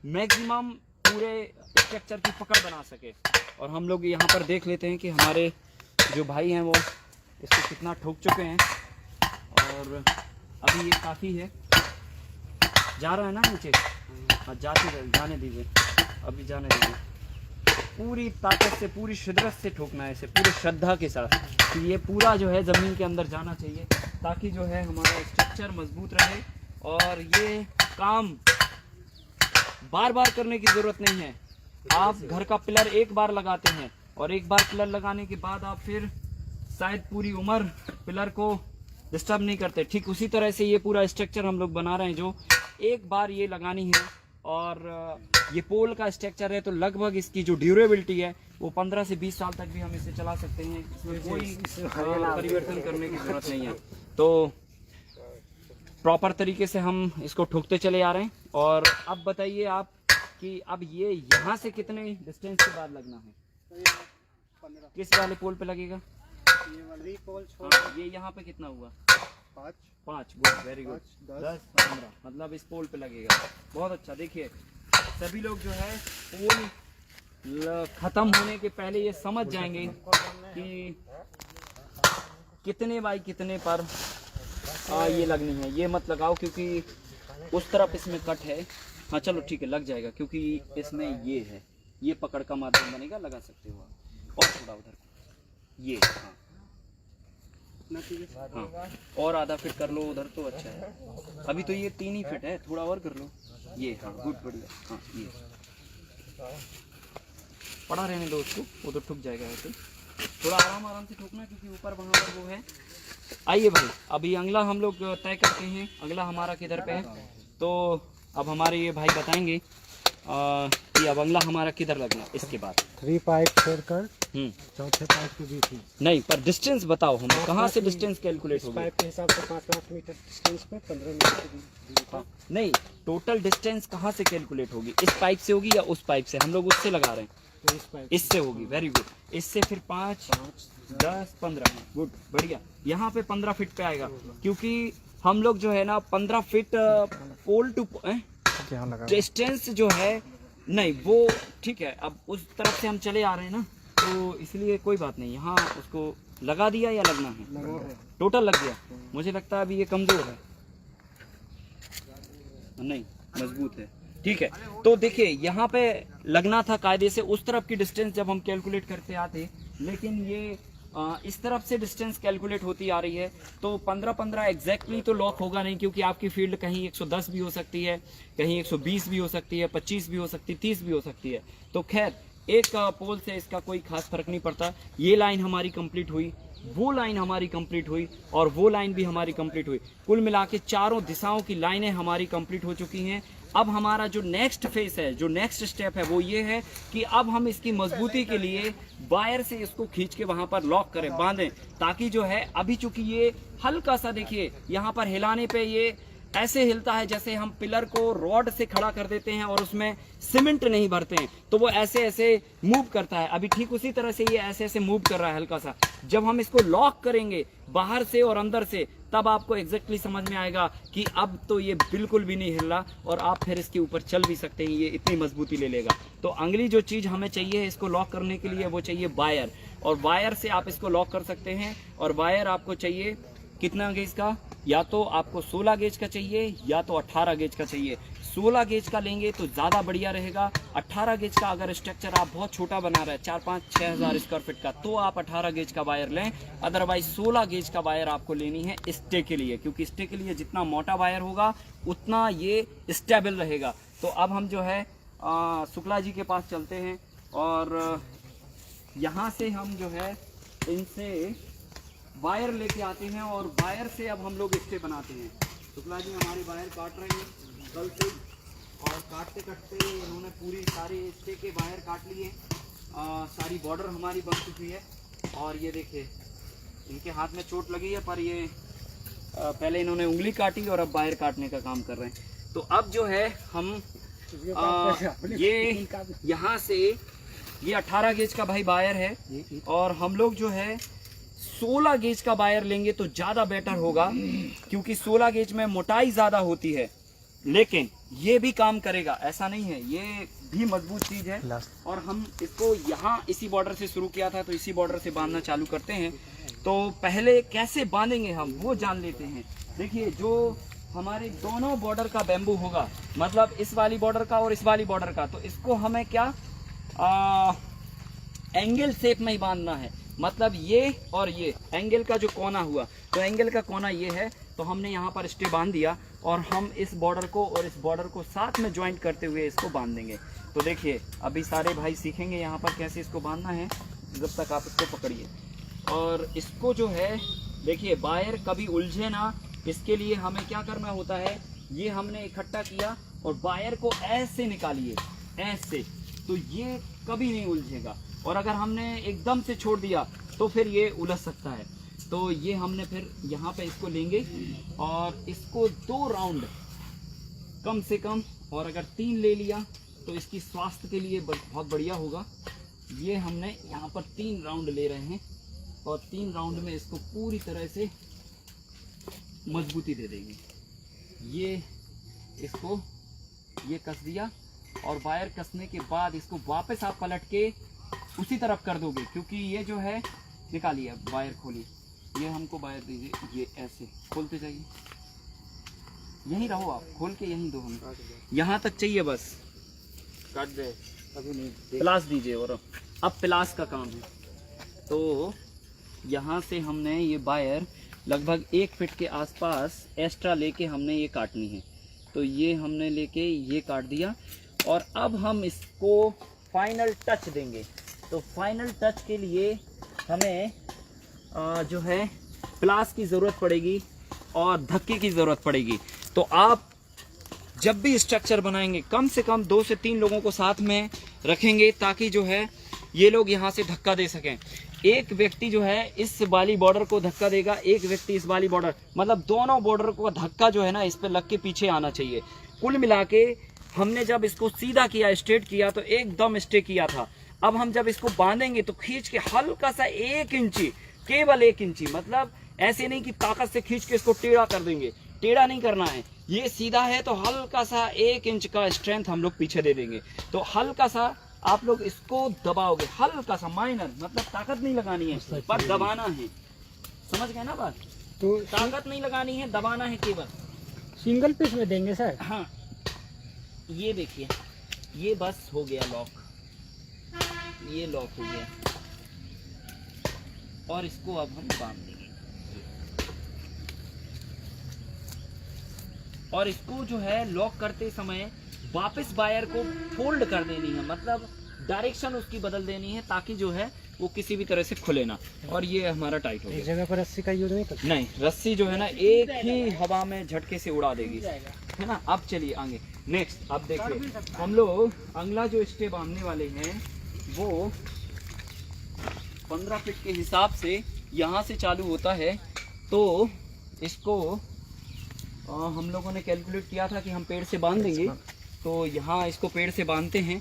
S1: मैक्सिमम पूरे स्ट्रक्चर की पकड़ बना सके। और हम लोग यहाँ पर देख लेते हैं कि हमारे जो भाई हैं वो इसको कितना ठोक चुके हैं। और अभी ये काफ़ी है, जा रहा है ना नीचे। हाँ जाने दीजिए, अभी जाने दीजिए। पूरी ताकत से, पूरी शिद्दत से ठोकना है इसे, पूरी श्रद्धा के साथ कि ये पूरा जो है ज़मीन के अंदर जाना चाहिए, ताकि जो है हमारा स्ट्रक्चर मजबूत रहे। और ये काम बार बार करने की ज़रूरत नहीं है। आप घर का पिलर एक बार लगाते हैं और एक बार पिलर लगाने के बाद आप फिर शायद पूरी उम्र पिलर को डिस्टर्ब नहीं करते। ठीक उसी तरह से ये पूरा स्ट्रक्चर हम लोग बना रहे हैं, जो एक बार ये लगानी है। और ये पोल का स्ट्रक्चर है, तो लगभग इसकी जो ड्यूरेबिलिटी है वो 15 से 20 साल तक भी हम इसे चला सकते हैं। इसमें कोई परिवर्तन करने की ज़रूरत नहीं है। तो प्रॉपर तरीके से हम इसको ठोकते चले आ रहे हैं। और अब बताइए आप कि अब ये यहाँ से कितने डिस्टेंस के बाद लगना है, किस वाले पोल पे लगेगा?
S2: ये वाली पोल छोड़।
S1: हाँ, ये यहाँ पे कितना हुआ? 5। Good, very good. 10, 15 मतलब इस पोल पे लगेगा। बहुत अच्छा। देखिए सभी लोग जो है पोल खत्म होने के पहले ये समझ जाएंगे कि कितने बाई कितने पर ये लगनी है। ये मत लगाओ क्योंकि उस तरफ इसमें कट है। हाँ चलो ठीक है, लग जाएगा, क्योंकि इसमें ये है, ये पकड़ का माध्यम बनेगा, लगा सकते हो आप। और थोड़ा उधर ये, हाँ और आधा फिट कर लो उधर, तो अच्छा है। अभी तो ये 3 ही फिट है, थोड़ा और कर लो ये। हाँ गुड, बढ़िया। हाँ ये पड़ा रहने दो उसको, वो तो ठुक जाएगा ऐसे। थोड़ा आराम से ठोकना, क्योंकि ऊपर वहाँ पर वो है। आइए भाई, अभी अगला हम लोग तय करते हैं अगला हमारा किधर पे है। तो अब हमारे ये भाई बताएंगे कि अब अगला हमारा किधर लगना इसके बाद।
S3: 3 पाइप छोड़कर चौथे पाइप के बीच में
S1: नहीं, पर डिस्टेंस बताओ हम कहाँ से डिस्टेंस कैलकुलेट होगी?
S3: पाइप के हिसाब से 5 मीटर डिस्टेंस पे 15 मीटर की दूरी पर।
S1: नहीं, टोटल डिस्टेंस कहाँ से कैलकुलेट होगी? इस पाइप से होगी या उस पाइप से? हम लोग उससे लगा रहे हैं,
S3: तो इस पाइप
S1: इससे होगी। Very good. इससे फिर 5, 10, 15। गुड, बढ़िया। यहाँ पे 15 फीट पे आएगा, क्योंकि हम लोग जो है ना 15 फीट पोल टू डिस्टेंस जो है, नहीं वो ठीक है। अब उस तरफ से हम चले आ रहे हैं ना, तो इसलिए कोई बात नहीं। यहाँ उसको लगा दिया या लगना है? टोटल लग गया। मुझे लगता है अभी ये कमजोर है, नहीं मजबूत है। ठीक है, तो देखिए यहाँ पे लगना था कायदे से उस तरफ की डिस्टेंस जब हम कैलकुलेट करते आते, लेकिन ये इस तरफ से डिस्टेंस कैलकुलेट होती आ रही है। तो 15-15 एग्जैक्टली तो लॉक होगा नहीं, क्योंकि आपकी फील्ड कहीं 110 भी हो सकती है, कहीं 120 भी हो सकती है, 25 भी हो सकती है, 30 भी हो सकती है। तो खैर एक पोल से इसका कोई खास फर्क नहीं पड़ता। ये लाइन हमारी कंप्लीट हुई, वो लाइन हमारी कंप्लीट हुई, और वो लाइन भी हमारी कंप्लीट हुई। कुल मिला के चारों दिशाओं की लाइनें हमारी कंप्लीट हो चुकी हैं। अब हमारा जो नेक्स्ट फेस है, जो नेक्स्ट स्टेप है, वो ये है कि अब हम इसकी मजबूती के लिए वायर से इसको खींच के वहां पर लॉक करें, बांधें, ताकि जो है अभी चूंकि ये हल्का सा, देखिए यहाँ पर हिलाने पे ये ऐसे हिलता है जैसे हम पिलर को रॉड से खड़ा कर देते हैं और उसमें सीमेंट नहीं भरते हैं, तो वो ऐसे ऐसे मूव करता है। अभी ठीक उसी तरह से ये ऐसे ऐसे मूव कर रहा है हल्का सा। जब हम इसको लॉक करेंगे बाहर से और अंदर से, तब आपको एग्जैक्टली समझ में आएगा कि अब तो ये बिल्कुल भी नहीं हिल रहा, और आप फिर इसके ऊपर चल भी सकते हैं। ये इतनी मजबूती ले लेगा। तो अगली जो चीज़ हमें चाहिए इसको लॉक करने के लिए, वो चाहिए वायर। और वायर से आप इसको लॉक कर सकते हैं। और वायर आपको चाहिए कितना गेज का, या तो आपको 16 गेज का चाहिए या तो 18 गेज का चाहिए। 16 गेज का लेंगे तो ज़्यादा बढ़िया रहेगा। 18 गेज का अगर स्ट्रक्चर आप बहुत छोटा बना रहे हैं 4-5-6 हज़ार स्क्वायर फीट का, तो आप 18 गेज का वायर लें। अदरवाइज 16 गेज का वायर आपको लेनी है स्टे के लिए, क्योंकि स्टे के लिए जितना मोटा वायर होगा उतना ये स्टेबल रहेगा। तो अब हम जो है शुक्ला जी के पास चलते हैं और यहाँ से हम जो है इनसे वायर लेके आते हैं और वायर से अब हम लोग स्टे बनाते हैं। शुक्ला जी हमारे वायर काट रहे हैं कल से, और काटते काटते इन्होंने पूरी सारे स्टे के वायर काट लिए। सारी बॉर्डर हमारी बन चुकी है और ये देखिए इनके हाथ में चोट लगी है, पर ये पहले इन्होंने उंगली काटी और अब वायर काटने का काम कर रहे हैं। तो अब जो है हम ये यहाँ से ये 18 गेज का भाई वायर है और हम लोग जो है 16 गेज का वायर लेंगे तो ज़्यादा बेटर होगा, क्योंकि 16 गेज में मोटाई ज़्यादा होती है, लेकिन ये भी काम करेगा, ऐसा नहीं है, ये भी मजबूत चीज़ है। और हम इसको यहाँ इसी बॉर्डर से शुरू किया था तो इसी बॉर्डर से बांधना चालू करते हैं। तो पहले कैसे बांधेंगे हम वो जान लेते हैं। देखिए जो हमारे दोनों बॉर्डर का बैम्बू होगा, मतलब इस वाली बॉर्डर का और इस वाली बॉर्डर का, तो इसको हमें क्या एंगल शेप में ही बांधना है। मतलब ये और ये एंगल का जो कोना हुआ, तो एंगल का कोना ये है, तो हमने यहाँ पर स्टे बांध दिया और हम इस बॉर्डर को और इस बॉर्डर को साथ में ज्वाइंट करते हुए इसको बांध देंगे। तो देखिए अभी सारे भाई सीखेंगे यहाँ पर कैसे इसको बांधना है, जब तक आप इसको पकड़िए। और इसको जो है देखिए वायर कभी उलझे ना, इसके लिए हमें क्या करना होता है, ये हमने इकट्ठा किया और वायर को ऐसे निकालिए, ऐसे, तो ये कभी नहीं उलझेगा। और अगर हमने एकदम से छोड़ दिया तो फिर ये उलझ सकता है। तो ये हमने फिर यहाँ पे इसको लेंगे और इसको 2 राउंड कम से कम, और अगर 3 ले लिया तो इसकी स्वास्थ्य के लिए बहुत बढ़िया होगा। ये हमने यहाँ पर 3 राउंड ले रहे हैं और 3 राउंड में इसको पूरी तरह से मजबूती दे देंगे। ये इसको ये कस दिया और वायर कसने के बाद इसको वापस आप पलट के उसी तरफ कर दोगे, क्योंकि ये जो है निकालिए, वायर खोलिए, ये हमको वायर दीजिए, ये ऐसे खोलते जाइए, यहीं रहो आप, खोल के यहीं दो, हम यहाँ तक चाहिए बस, काट दे अभी नहीं, प्लास दीजिए। और अब प्लास का काम है। तो यहाँ से हमने ये वायर लगभग 1 फीट के आसपास एक्स्ट्रा लेके हमने ये काटनी है। तो ये हमने लेके ये काट दिया और अब हम इसको फाइनल टच देंगे। तो फाइनल टच के लिए हमें जो है प्लास की ज़रूरत पड़ेगी और धक्के की ज़रूरत पड़ेगी। तो आप जब भी स्ट्रक्चर बनाएंगे कम से कम 2 से 3 लोगों को साथ में रखेंगे, ताकि जो है ये लोग यहाँ से धक्का दे सकें। एक व्यक्ति जो है इस वाली बॉर्डर को धक्का देगा, एक व्यक्ति इस वाली बॉर्डर, मतलब दोनों बॉर्डर को धक्का जो है ना इस पे लग के पीछे आना चाहिए। कुल मिला के हमने जब इसको सीधा किया, स्ट्रेट किया, तो एकदम स्टे किया था। अब हम जब इसको बांधेंगे तो खींच के हल्का सा 1 इंची, केवल 1 इंची, मतलब ऐसे नहीं कि ताकत से खींच के इसको टेढ़ा कर देंगे, टेढ़ा नहीं करना है। ये सीधा है तो हल्का सा 1 इंच का स्ट्रेंथ हम लोग पीछे दे देंगे। तो हल्का सा आप लोग इसको दबाओगे, हल्का सा माइनर, मतलब ताकत नहीं लगानी है पर दबाना है। समझ गए ना बात? तो ताकत नहीं लगानी है, दबाना है केवल।
S3: सिंगल पीस में देंगे सर?
S1: हाँ, ये देखिए, ये बस हो गया लॉक, ये लॉक हो गया और इसको अब हम बांध देंगे। और इसको जो है लॉक करते समय वापस वायर को फोल्ड कर देनी है, मतलब डायरेक्शन उसकी बदल देनी है, ताकि जो है वो किसी भी तरह से खुले ना। और ये हमारा टाइट हो गया।
S3: इस जगह पर रस्सी का यूज नहीं करते?
S1: नहीं, रस्सी जो है ना एक ही हवा में झटके से उड़ा देगी, है ना। अब चलिए आगे, नेक्स्ट अब देखिए हम लोग अगला जो स्टे बांधने वाले हैं वो 15 फीट के हिसाब से यहाँ से चालू होता है। तो इसको हम लोगों ने कैलकुलेट किया था कि हम पेड़ से बांध देंगे, तो यहाँ इसको पेड़ से बांधते हैं।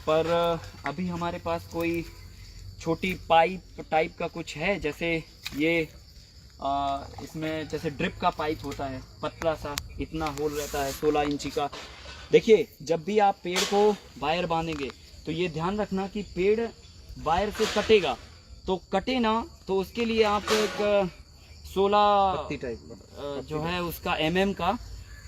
S1: पर अभी हमारे पास कोई छोटी पाइप टाइप का कुछ है, जैसे ये इसमें जैसे ड्रिप का पाइप होता है, पतला सा इतना होल रहता है 16 इंची का। देखिए जब भी आप पेड़ को वायर बांधेंगे तो ये ध्यान रखना कि पेड़ वायर से कटेगा, तो कटे ना, तो उसके लिए आप एक 16
S2: टाइप
S1: जो है उसका mm का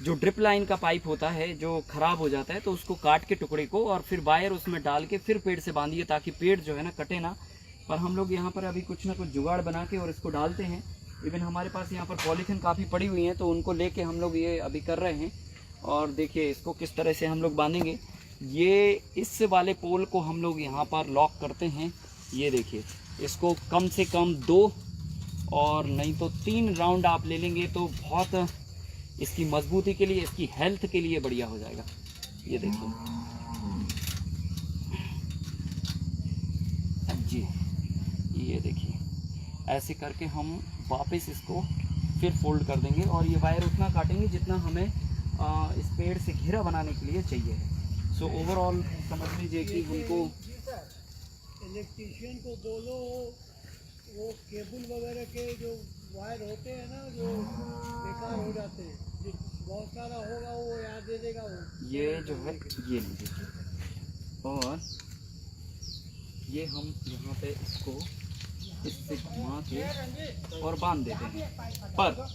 S1: जो ड्रिप लाइन का पाइप होता है जो खराब हो जाता है, तो उसको काट के टुकड़े को और फिर वायर उसमें डाल के फिर पेड़ से बांधिए ताकि पेड़ जो है ना कटे ना। पर हम लोग यहाँ पर अभी कुछ ना कुछ जुगाड़ बना के और इसको डालते हैं। इवन हमारे पास यहाँ पर पॉलीथीन काफ़ी पड़ी हुई हैं, तो उनको लेके हम लोग ये अभी कर रहे हैं। और देखिए इसको किस तरह से हम लोग बांधेंगे। ये इस वाले पोल को हम लोग यहाँ पर लॉक करते हैं। ये देखिए इसको कम से कम 2 और नहीं तो 3 राउंड आप ले लेंगे तो बहुत इसकी मजबूती के लिए, इसकी हेल्थ के लिए बढ़िया हो जाएगा। ये देखिए जी, ये देखिए ऐसे करके हम वापस इसको फिर फोल्ड कर देंगे और ये वायर उतना काटेंगे जितना हमें इस पेड़ से घेरा बनाने के लिए चाहिए है। सो ओवरऑल समझ लीजिए कि हमको
S2: इलेक्ट्रीशियन को बोलो वो केबल वगैरह के जो वायर होते हैं ना जो बेकार हो जाते हैं, बहुत सारा होगा वो याद दे देगा वो।
S1: ये जो है ये लीजिए और ये हम यहाँ पे इसको इससे घुमा के और बांध देते हैं। पर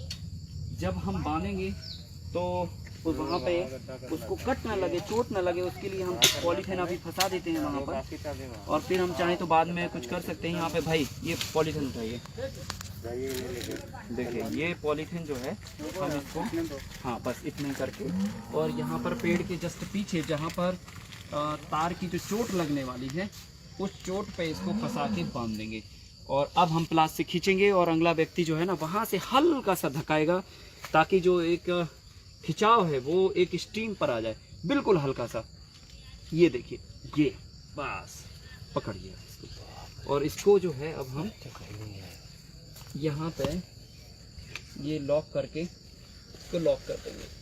S1: जब हम बांधेंगे तो वहाँ पे उसको कट ना लगे, चोट ना लगे, उसके लिए हम पॉलीथीन अभी फंसा देते हैं वहाँ पर। और फिर हम चाहें तो बाद में कुछ कर सकते हैं। यहाँ पे भाई ये पॉलीथीन उठाइए, देखिए ये पॉलीथीन जो है हम इसको हाँ बस इतने करके और यहाँ पर पेड़ के जस्ट पीछे जहाँ पर तार की जो चोट लगने वाली है उस चोट पे इसको फंसा के बांध देंगे। और अब हम प्लास से खींचेंगे और अगला व्यक्ति जो है ना वहाँ से हल्का सा धकाएगा ताकि जो एक खिंचाव है वो एक स्टीम पर आ जाए, बिल्कुल हल्का सा। ये देखिए ये बस पकड़िए इसको और इसको जो है अब हम यहाँ पे ये लॉक करके इसको लॉक कर देंगे।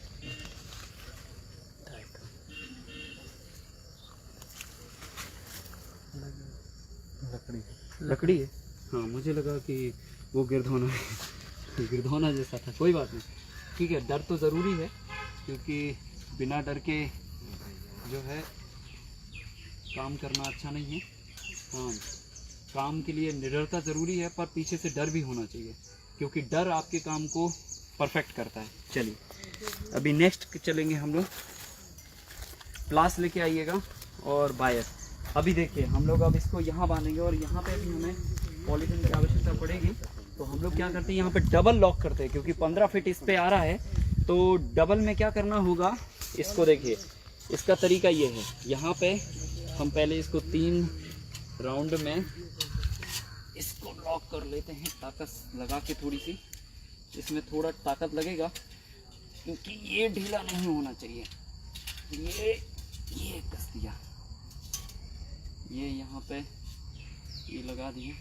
S1: लकड़ी है, हाँ मुझे लगा कि वो गिरधौना है गिरधौना जैसा था, कोई बात नहीं, ठीक है। डर तो ज़रूरी है क्योंकि बिना डर के जो है काम करना अच्छा नहीं है। हाँ काम के लिए निडरता ज़रूरी है पर पीछे से डर भी होना चाहिए क्योंकि डर आपके काम को परफेक्ट करता है। चलिए अभी नेक्स्ट चलेंगे हम लोग। प्लास लेके आइएगा और वायर। अभी देखिए हम लोग अब इसको यहाँ बांधेंगे और यहाँ पे भी हमें पॉलीथीन की आवश्यकता पड़ेगी, तो हम लोग क्या करते हैं यहाँ पे डबल लॉक करते हैं क्योंकि 15 फीट इस पे आ रहा है। तो डबल में क्या करना होगा, इसको देखिए इसका तरीका ये है, यहाँ पे हम पहले इसको 3 राउंड में इसको लॉक कर लेते हैं, ताकत लगा के थोड़ी सी, इसमें थोड़ा ताकत लगेगा क्योंकि ये ढीला नहीं होना चाहिए। ये कस दिया, ये यहाँ पे ये लगा दिए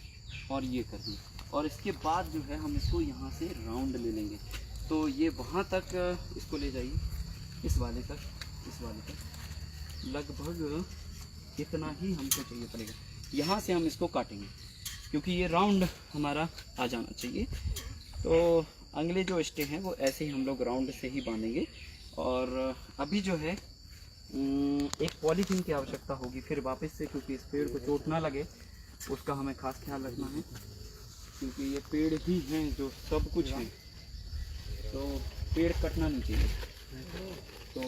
S1: और ये कर दिए और इसके बाद जो है हम इसको यहाँ से राउंड ले लेंगे। तो ये वहाँ तक इसको ले जाइए, इस वाले तक, इस वाले तक लगभग इतना ही हमको चाहिए पड़ेगा। यहाँ से हम इसको काटेंगे क्योंकि ये राउंड हमारा आ जाना चाहिए। तो अगले जो स्टे हैं वो ऐसे ही हम लोग राउंड से ही बांधेंगे। और अभी जो है एक पॉलीथीन की आवश्यकता होगी फिर वापस से, क्योंकि इस पेड़ को चोट ना लगे उसका हमें खास ख्याल रखना है क्योंकि ये पेड़ ही हैं जो सब कुछ हैं, तो पेड़ कटना नहीं चाहिए। तो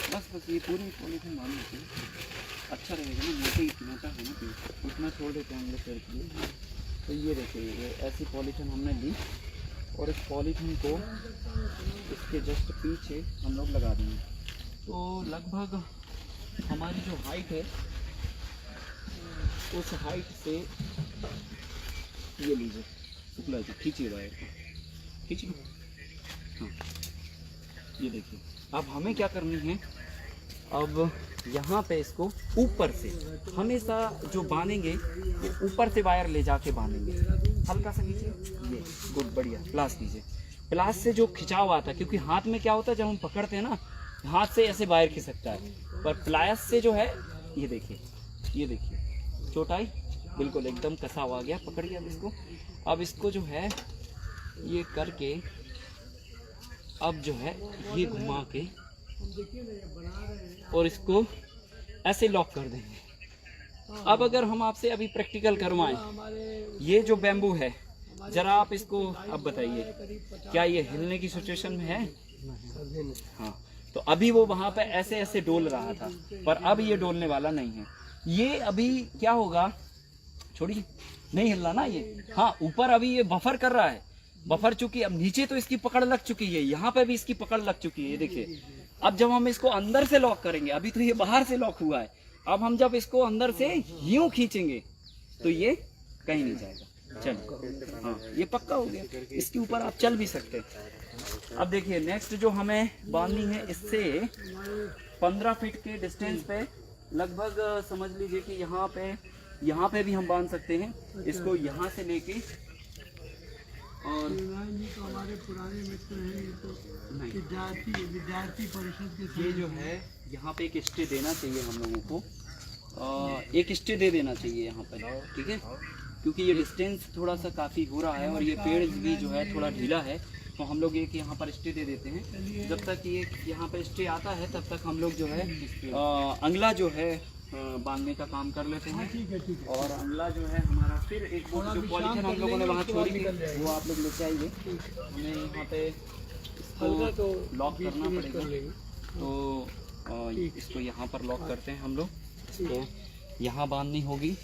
S1: बस ये पूरी पॉलीथीन बांधनी चाहिए, अच्छा रहेगा ना, मोटा है ना पेड़, उतना छोड़ देते हैं हम लोग पेड़ के लिए। तो ये देखिए ये ऐसी पॉलीथीन हमने ली और इस पॉलीथीन को इसके जस्ट पीछे हम लोग लगा देंगे। तो लगभग हमारी जो हाइट है उस हाइट से ये लीजिए, शुक्ला जी खींचिए वायर को, खींचिए। हाँ ये देखिए अब हमें क्या करनी है, अब यहाँ पे इसको ऊपर से हमेशा जो बांधेंगे वो ऊपर से वायर ले जाके बांधेंगे। हल्का सा नीचे, ये गुड, बढ़िया। प्लास कीजिए, प्लास से जो खिंचाव आता है, क्योंकि हाथ में क्या होता है जब हम पकड़ते हैं ना हाथ से ऐसे वायर खिसकता है, पर प्लास से जो है ये देखिए चोटाई बिल्कुल एकदम कसा हुआ गया। पकड़िए अब इसको जो है ये करके अब जो है ये घुमा के और इसको ऐसे लॉक कर देंगे। अब अगर हम आपसे अभी प्रैक्टिकल करवाएं,
S2: हमारे
S1: ये जो बैम्बू है, जरा आप इसको अब बताइए, क्या ये हिलने की सिचुएशन में है? हाँ, तो अभी वो वहाँ पे ऐसे ऐसे डोल रहा था, पर अब ये डोलने वाला नहीं है। ये अभी क्या होगा, छोड़िए, नहीं हिल रहा ना ये। हाँ, ऊपर अभी ये बफर कर रहा है, बफर चुकी, अब नीचे तो इसकी पकड़ लग चुकी है, यहाँ पे भी इसकी पकड़ लग चुकी है, ये देखिए। अब जब हम इसको अंदर से लॉक करेंगे, अभी तो ये बाहर से लॉक हुआ है, अब हम जब इसको अंदर से यूं खींचेंगे तो ये कहीं नहीं जाएगा। चलो, हाँ, ये पक्का हो गया, इसके ऊपर आप चल भी सकते हैं। अब देखिए नेक्स्ट जो हमें बांधनी है, इससे 15 फीट के डिस्टेंस पे लगभग समझ लीजिए कि यहाँ पे भी हम बांध सकते हैं इसको, यहाँ से लेके। और
S2: जी तो हमारे पुराने मित्र हैं, ये तो
S1: नहीं,
S2: विद्यार्थी परिषद के
S1: ये जो है यहाँ पे एक स्टे देना चाहिए हम लोगों को, एक स्टे दे देना चाहिए यहाँ पर, ठीक है, क्योंकि ये डिस्टेंस थोड़ा सा काफ़ी हो रहा है और ये पेड़ भी जो है थोड़ा ढीला है, तो हम लोग एक यहाँ पर स्टे दे देते हैं। जब तक ये यहाँ पर स्टे आता है तब तक हम लोग जो है अंगला जो है बांधने का काम कर लेते हैं।
S2: ठीक है।
S1: और अंगला जो है हमारा, फिर एक वो जो पॉलीथीन हम लोगों ने वहाँ छोड़ी थी वो आप लोग लेके आइए, हमें यहाँ पे
S2: हल्का तो
S1: लॉक करना पड़ेगा, तो इसको यहाँ पर लॉक करते हैं हम लोग, इसको यहाँ बांधनी होगी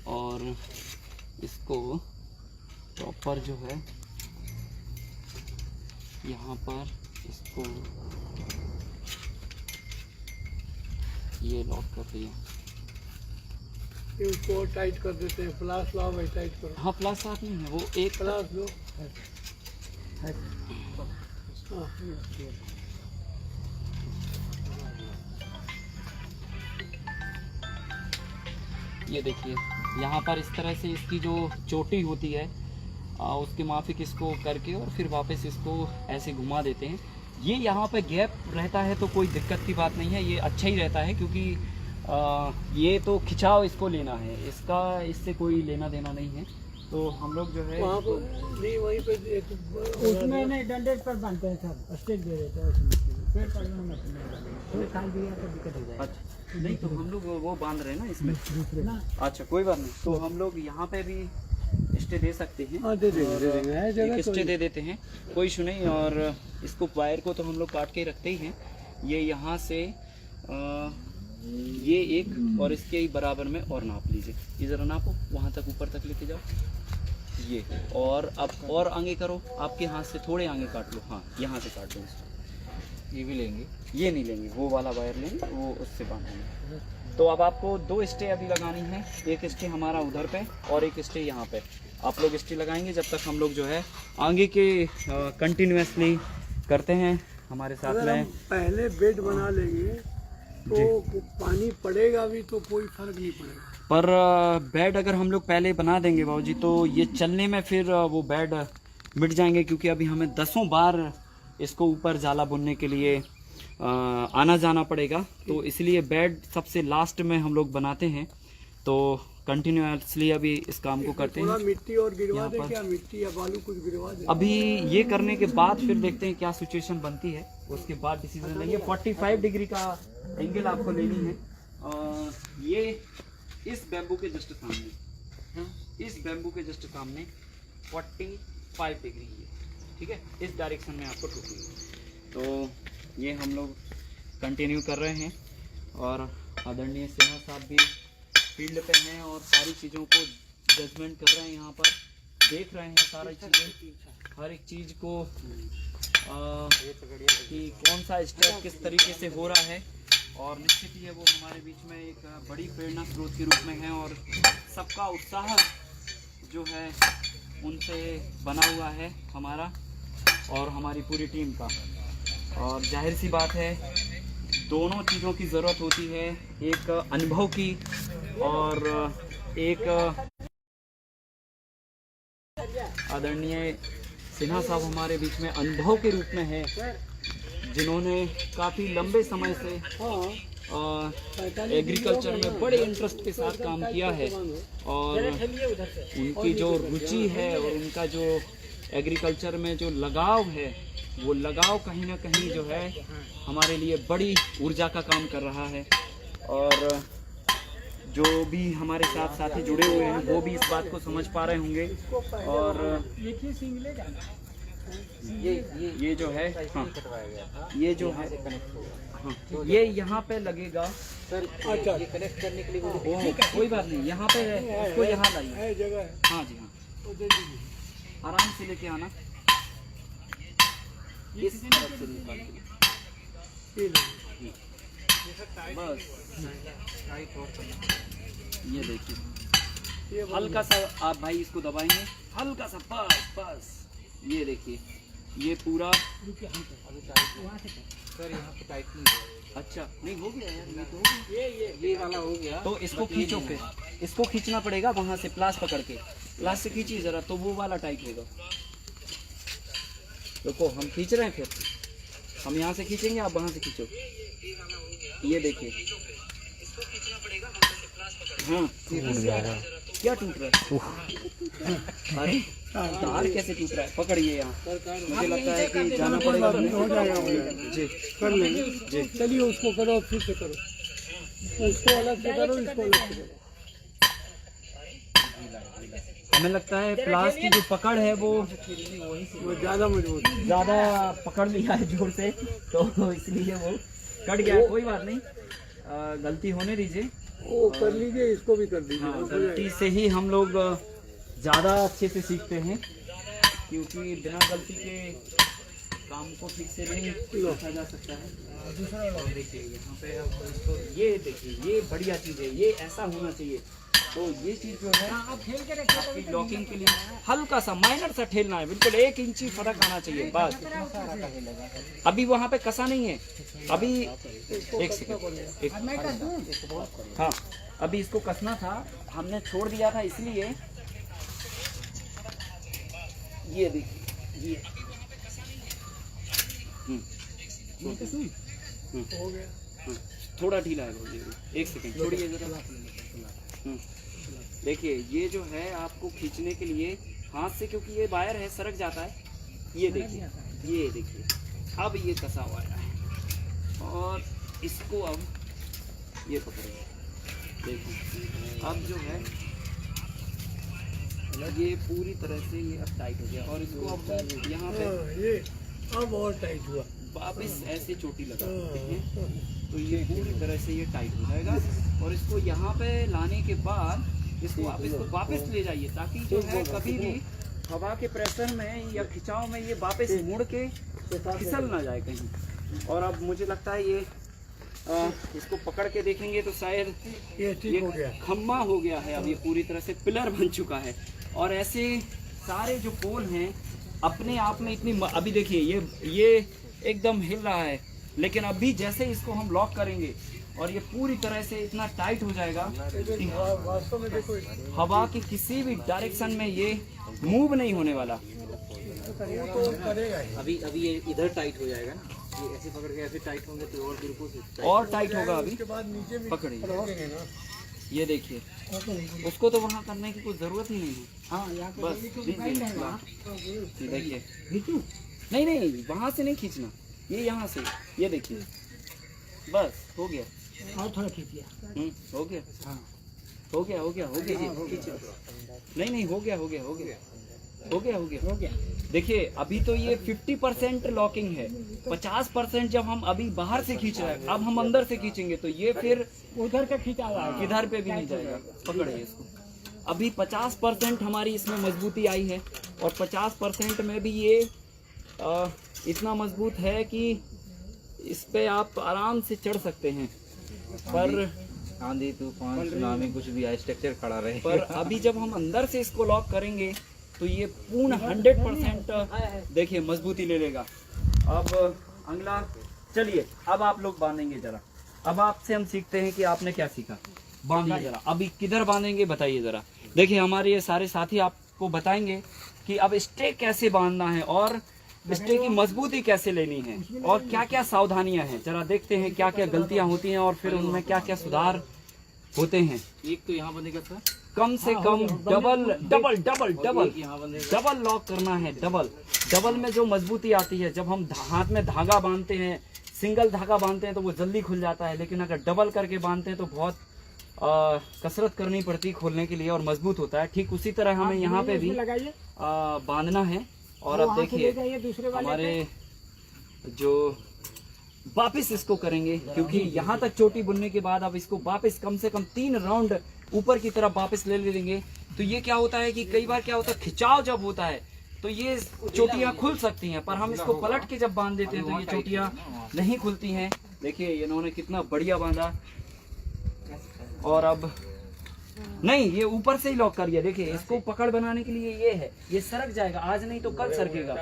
S1: और इसको प्रॉपर जो है यहाँ पर इसको ये लॉक कर दिया,
S2: उसको टाइट कर देते हैं। प्लास लाओ भाई, टाइट करो।
S1: हाँ, प्लास साथ नहीं है, वो एक
S2: प्लास लो।
S1: ये देखिए यहाँ पर इस तरह से इसकी जो चोटी होती है उसके माफिक इसको करके और फिर वापस इसको ऐसे घुमा देते हैं। ये यहाँ पे गैप रहता है तो कोई दिक्कत की बात नहीं है, ये अच्छा ही रहता है, क्योंकि ये तो खिंचाव इसको लेना है, इसका इससे कोई लेना देना नहीं है। तो हम लोग जो है
S2: वहाँ पर नहीं, वहीं पे
S3: उसमें नहीं, डंडे पर बांधते हैं सर, स्टेज दे देते हैं उसमें, फिर पकड़ना मत, थोड़ी खाल दिया तो दिक्कत हो जाएगी।
S1: अच्छा, नहीं तो हम लोग वो बांध रहे हैं ना इसमें।
S3: ना
S1: अच्छा, कोई बात नहीं, तो हम लोग यहाँ पे भी स्टे दे सकते हैं।
S2: हाँ, दे देंगे है जगह
S1: एक स्टे दे देते हैं, कोई इशू नहीं। और इसको वायर को तो हम लोग काट के रखते ही हैं। ये यहाँ से ये एक और इसके ही बराबर में और नाप लीजिए, ये ज़रा नापो, वहाँ तक ऊपर तक लेके जाओ ये, और अब और आगे करो, आपके हाथ से थोड़े आगे काट लो, हाँ यहाँ से काट लो इसको। ये भी लेंगे, ये नहीं लेंगे, वो वाला वायर लेंगे, वो उससे बांधेंगे। तो अब आपको 2 स्टे अभी लगानी है, एक स्टे हमारा उधर पे और एक स्टे यहाँ पे। आप लोग स्टे लगाएंगे जब तक हम लोग जो है आगे के कंटिन्यूसली करते हैं हमारे साथ
S2: अगर हम
S1: में।
S2: पहले बेड बना लेंगे तो पानी पड़ेगा भी तो कोई फर्क नहीं पड़ेगा।
S1: पर बेड अगर हम लोग पहले बना देंगे बाबूजी, तो ये चलने में फिर वो बेड मिट जाएंगे, क्योंकि अभी हमें 10 बार इसको ऊपर जाला बुनने के लिए आना जाना पड़ेगा। तो इसलिए बेड सबसे लास्ट में हम लोग बनाते हैं, तो कंटिन्यूसली अभी इस काम को करते
S2: थोड़ा
S1: हैं।
S2: मिट्टी और गिरवा दे, क्या मिट्टी या बालू कुछ गिरवा दे।
S1: अभी ये करने के बाद फिर देखते हैं क्या सिचुएशन बनती है, उसके बाद डिसीजन लेंगे। 45 डिग्री का एंगल आपको लेनी है। ये इस बैम्बू के जस्ट सामने, इस बैम्बू के जस्ट सामने 45 डिग्री है, ठीक है, इस डायरेक्शन में आपको ठोकनी है। तो ये हम लोग कंटिन्यू कर रहे हैं और आदरणीय सिन्हा साहब भी फील्ड पे हैं और सारी चीज़ों को जजमेंट कर रहे हैं, यहाँ पर देख रहे हैं सारी चीज़ें, हर एक चीज़ को कि कौन सा स्टेप किस तरीके से हो रहा है। और निश्चित ही है वो हमारे बीच में एक बड़ी प्रेरणा स्रोत के रूप में है और सबका उत्साह जो है उनसे बना हुआ है हमारा और हमारी पूरी टीम का। और जाहिर सी बात है दोनों चीज़ों की ज़रूरत होती है, एक अनुभव की और एक आदरणीय सिन्हा साहब हमारे बीच में अनुभव के रूप में है, जिन्होंने काफ़ी लंबे समय से एग्रीकल्चर में बड़े इंटरेस्ट के साथ काम किया है और उनकी जो रुचि है और उनका जो एग्रीकल्चर में जो लगाव है, वो लगाव कहीं ना कहीं जो है हमारे लिए बड़ी ऊर्जा का काम कर रहा है। और जो भी हमारे साथ साथी जुड़े हुए हैं वो भी इस बात को समझ पा रहे होंगे। और
S3: एक ही सिंग ले जाना।
S1: ये जो है, हाँ ये जो है, हाँ ये यहाँ पे लगेगा सर।
S2: अच्छा,
S1: ये कनेक्ट करने के लिए कोई बात नहीं, यहाँ पे इसको यहाँ लाइए।
S2: है जगह है,
S1: हाँ जी हाँ,
S2: वो दे दीजिए।
S1: आराम से लेके आना, इस तरफ से निकाल के।
S2: ये लीजिए।
S1: बस ये देखिए,
S2: ये
S1: हल्का सा आप भाई इसको दबाएंगे, हल्का सा, बस बस। ये देखिए, ये पूरा
S3: वहाँ से
S4: सर यहाँ पे टाइट नहीं है।
S1: अच्छा नहीं हो गया यार, ये तो हो गया।
S4: ये वाला हो गया।
S1: तो इसको खींचो, फिर इसको खींचना पड़ेगा वहां से, प्लास पकड़ के, प्लास से खींचिए जरा, तो वो वाला टाइट होगा। देखो हम खींच रहे हैं, फिर हम यहाँ से खींचेंगे, आप वहां से खींचो। ये देखिए, हाँ क्या टूट रहा है? अरे तार कैसे टूट रहा है? पकड़िए यहाँ, मुझे लगता है कि जाना पड़ेगा।
S2: हो जाएगा, हो जाएगा।
S1: जी
S2: कर लेंगे जी। चलिए उसको करो, फिर से करो, उसको अलग से करो, इसको अलग से करो।
S1: हमें लगता है प्लास की जो पकड़ है वो
S2: ज़्यादा मजबूत है।
S1: ज़्यादा पकड़ लिया है जोर से, तो इसलिए वो कट गया। कोई बात नहीं, गलती होने दीजिए।
S2: वो कर लीजिए, इसको भी कर दीजिए।
S1: हाँ, गलती से ही हम लोग ज़्यादा अच्छे से सीखते हैं, क्योंकि बिना गलती के काम को ठीक से नहीं सीखा जा सकता है। देखिए यहाँ पे आप इसको, ये देखिए, ये बढ़िया चीज़ है, ये ऐसा होना चाहिए। तो ये चीज़ जो है
S3: आप खेल के रखिए।
S1: आपकी लॉकिंग के लिए हल्का सा माइनर सा ठेलना है, बिल्कुल 1 इंची फर्क आना चाहिए बस। अभी वहाँ पे कसा नहीं है, अभी एक सेकंड,
S3: अब मैं कर दूँ?
S1: हाँ अभी इसको कसना था, हमने छोड़ दिया था इसलिए। ये देखिए, ये
S2: हो गया।
S1: थोड़ा ढीला है बहुत, एक सेकंड छोड़िए जरा। देखिए ये जो है आपको खींचने के लिए हाथ से, क्योंकि ये वायर है सरक जाता है। ये देखिए, ये देखिए, अब ये कसा हुआ है और इसको अब ये पकड़िए। देखिए अब जो है ये पूरी तरह से ये अब टाइट हो गया, और इसको अब यहाँ पे
S2: हाँ, ये अब और टाइट हुआ।
S1: वापस ऐसे चोटी लगा देते हैं, तो ये पूरी तरह से ये टाइट हो जाएगा। और इसको यहाँ पे लाने के बाद इसको वापस ले जाइए, ताकि जो है कभी भी हवा के प्रेशर में या खिंचाव में ये वापस मुड़ के फिसल ना जाए कहीं। और अब मुझे लगता है ये इसको पकड़ के देखेंगे तो शायद
S2: ये ठीक हो गया।
S1: खम्मा हो गया है, अब ये पूरी तरह से पिलर बन चुका है। और ऐसे सारे जो पोल हैं अपने आप में इतनी, अभी देखिए ये एकदम हिल रहा है, लेकिन अभी जैसे इसको हम लॉक करेंगे और ये पूरी तरह से इतना टाइट हो जाएगा कि
S2: वास्तव में देखो,
S1: हवा की किसी भी डायरेक्शन में ये मूव नहीं होने वाला।
S2: तो करेगा ही।
S4: अभी ये इधर टाइट हो जाएगा ना, ये ऐसे पकड़ के ऐसे टाइट होंगे तो और बिल्कुल से
S1: और टाइट होगा। अभी
S2: उसके बाद नीचे भी
S1: पकड़िए,
S2: रखेंगे ना।
S1: ये देखिए, उसको तो वहाँ करने की कोई ज़रूरत ही नहीं है।
S3: हाँ, यहाँ पे
S1: बस
S3: तो
S1: दीजिए,
S3: बैठ जाएगा।
S1: ये देखिए, नहीं वहाँ से नहीं खींचना, ये यहाँ से, ये देखिए, बस हो गया।
S3: और थोड़ा खींचिए।
S1: हो गया,
S3: हाँ,
S1: हो गया जी, खींचिए। नहीं हो गया। देखिए अभी तो ये 50% लॉकिंग है, 50% जब हम अभी बाहर से खींच रहे हैं, अब हम अंदर से खींचेंगे तो ये फिर
S3: उधर का खींचा हुआ है।
S1: किधर पे भी नहीं जाएगा। पकड़िए इसको। अभी 50% हमारी इसमें मजबूती आई है, और 50% में भी ये इतना मजबूत है कि इस पे आप आराम से चढ़ सकते हैं। पर
S4: आंधी तूफान सुनामी कुछ भी आए, स्ट्रक्चर खड़ा रहे।
S1: पर अभी जब हम अंदर से इसको लॉक करेंगे तो ये पूर्ण 100% देखिए मजबूती ले लेगा। अब अगला, चलिए अब आप लोग बांधेंगे जरा। अब आपसे हम सीखते हैं कि आपने क्या सीखा। बांधिए जरा, अभी किधर बांधेंगे बताइए जरा। देखिए हमारे ये सारे साथी आपको बताएंगे कि अब स्टेक कैसे बांधना है और स्टेक की मजबूती कैसे लेनी है और क्या क्या सावधानियां हैं। जरा देखते हैं क्या क्या गलतियां होती हैं और फिर उनमें क्या क्या सुधार होते हैं।
S4: एक तो यहाँ बंदेगा सर,
S1: कम से कम डबल
S4: यहाँ बंदेगा।
S1: डबल लॉक करना है। डबल में जो मजबूती आती है, जब हम हाथ में धागा बांधते हैं, सिंगल धागा बांधते हैं तो वो जल्दी खुल जाता है, लेकिन अगर डबल करके बांधते हैं तो बहुत कसरत करनी पड़ती खोलने के लिए और मजबूत होता है। ठीक उसी तरह हमें यहाँ पे भी
S3: लगाइए
S1: बांधना है। और अब देखिए
S3: दूसरे वाले
S1: हमारे जो वापस इसको करेंगे, क्योंकि यहाँ तक चोटी बुनने के बाद अब इसको वापस कम से कम 3 राउंड ऊपर की तरफ वापस ले लेंगे। तो ये क्या होता है कि कई बार क्या होता है, खिंचाव जब होता है तो ये चोटियाँ खुल सकती हैं, पर हम इसको पलट के जब बांध देते हैं तो ये चोटियाँ नहीं खुलती हैं। देखिए इन्होंने कितना बढ़िया बांधा। और अब नहीं, ये ऊपर से ही लॉक करिए। देखिए इसको पकड़ बनाने के लिए ये है, ये सरक जाएगा, आज नहीं तो कल सरकेगा।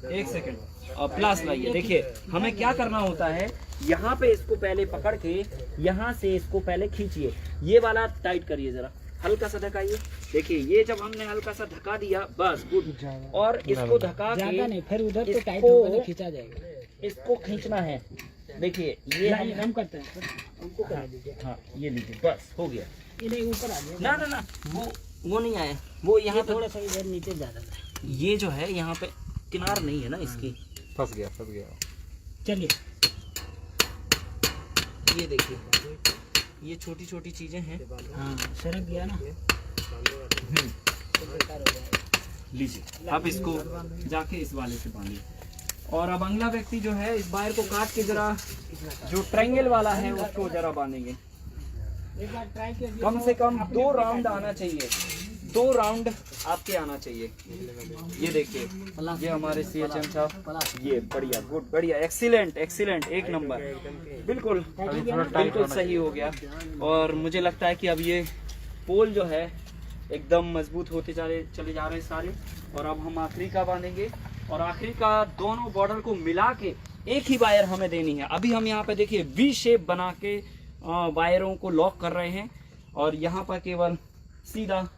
S1: एक सेकंड, प्लास लाइए। देखिए हमें क्या करना होता है, यहाँ पे इसको पहले पकड़ के यहाँ से इसको पहले खींचिए, ये वाला टाइट करिए, जरा हल्का सा ढकाइए। देखिए ये जब हमने हल्का सा ढका दिया बस गुड। और इसको ढका के
S3: नहीं, फिर उधर तो टाइट होगा तो खींचा जाएगा।
S1: इसको खींचना है। देखिए ये
S3: हम करते हैं, हमको करा दीजिए।
S1: हाँ ये लीजिए, बस हो गया।
S3: ये नहीं ऊपर आ गया
S1: ना ना ना, वो नहीं आया, वो यहाँ पे
S3: थोड़ा सा इधर नीचे ज्यादा था।
S1: ये जो है यहाँ पे किनार नहीं है ना इसकी,
S4: फंस गया
S3: चलिए
S1: ये देखिए ये छोटी छोटी चीजें हैं।
S3: हाँ सरक गया ना,
S1: लीजिए आप इसको जाके इस वाले से बांधिए। और अब अगला व्यक्ति जो है इस वायर को काट के जरा जो ट्रायंगल वाला है उसको जरा बांधेंगे।
S3: एक बार ट्राई कीजिए।
S1: कम से कम 2 राउंड आना चाहिए, 2 राउंड आपके आना चाहिए। ये देखिए ये हमारे CHM साहब, ये बढ़िया गुड, बढ़िया, एक्सीलेंट एक्सीलेंट, एक नंबर, बिल्कुल बिल्कुल सही हो गया। और मुझे लगता है कि अब ये पोल जो है एकदम मजबूत होते चले जा रहे हैं सारे। और अब हम आखिरी का बांधेंगे, और आखिरी का दोनों बॉर्डर को मिला के एक ही वायर हमें देनी है। अभी हम यहाँ पे देखिए V शेप बना के वायरों को लॉक कर रहे हैं, और यहाँ पर केवल सीधा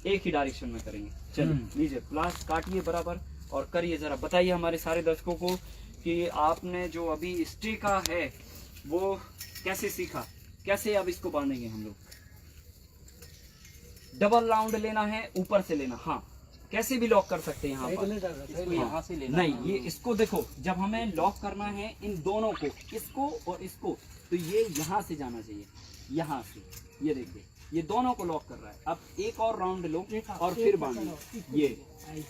S1: एक ही डायरेक्शन में करेंगे। चलिए लीजिए प्लास काटिए बराबर और करिए। जरा बताइए हमारे सारे दर्शकों को कि आपने जो अभी स्टे का है वो कैसे सीखा, कैसे अब इसको बांधेंगे हम लोग। डबल राउंड लेना है, ऊपर से लेना, हाँ कैसे भी लॉक कर सकते हैं यहाँ पर।
S4: यहाँ से लेना
S1: नहीं, ये इसको देखो, जब हमें लॉक करना है इन दोनों को, इसको और इसको, तो ये यहाँ से जाना चाहिए, यहाँ से। ये देखिए ये दोनों को लॉक कर रहा है। अब एक और राउंड लो और फिर बांधो। ये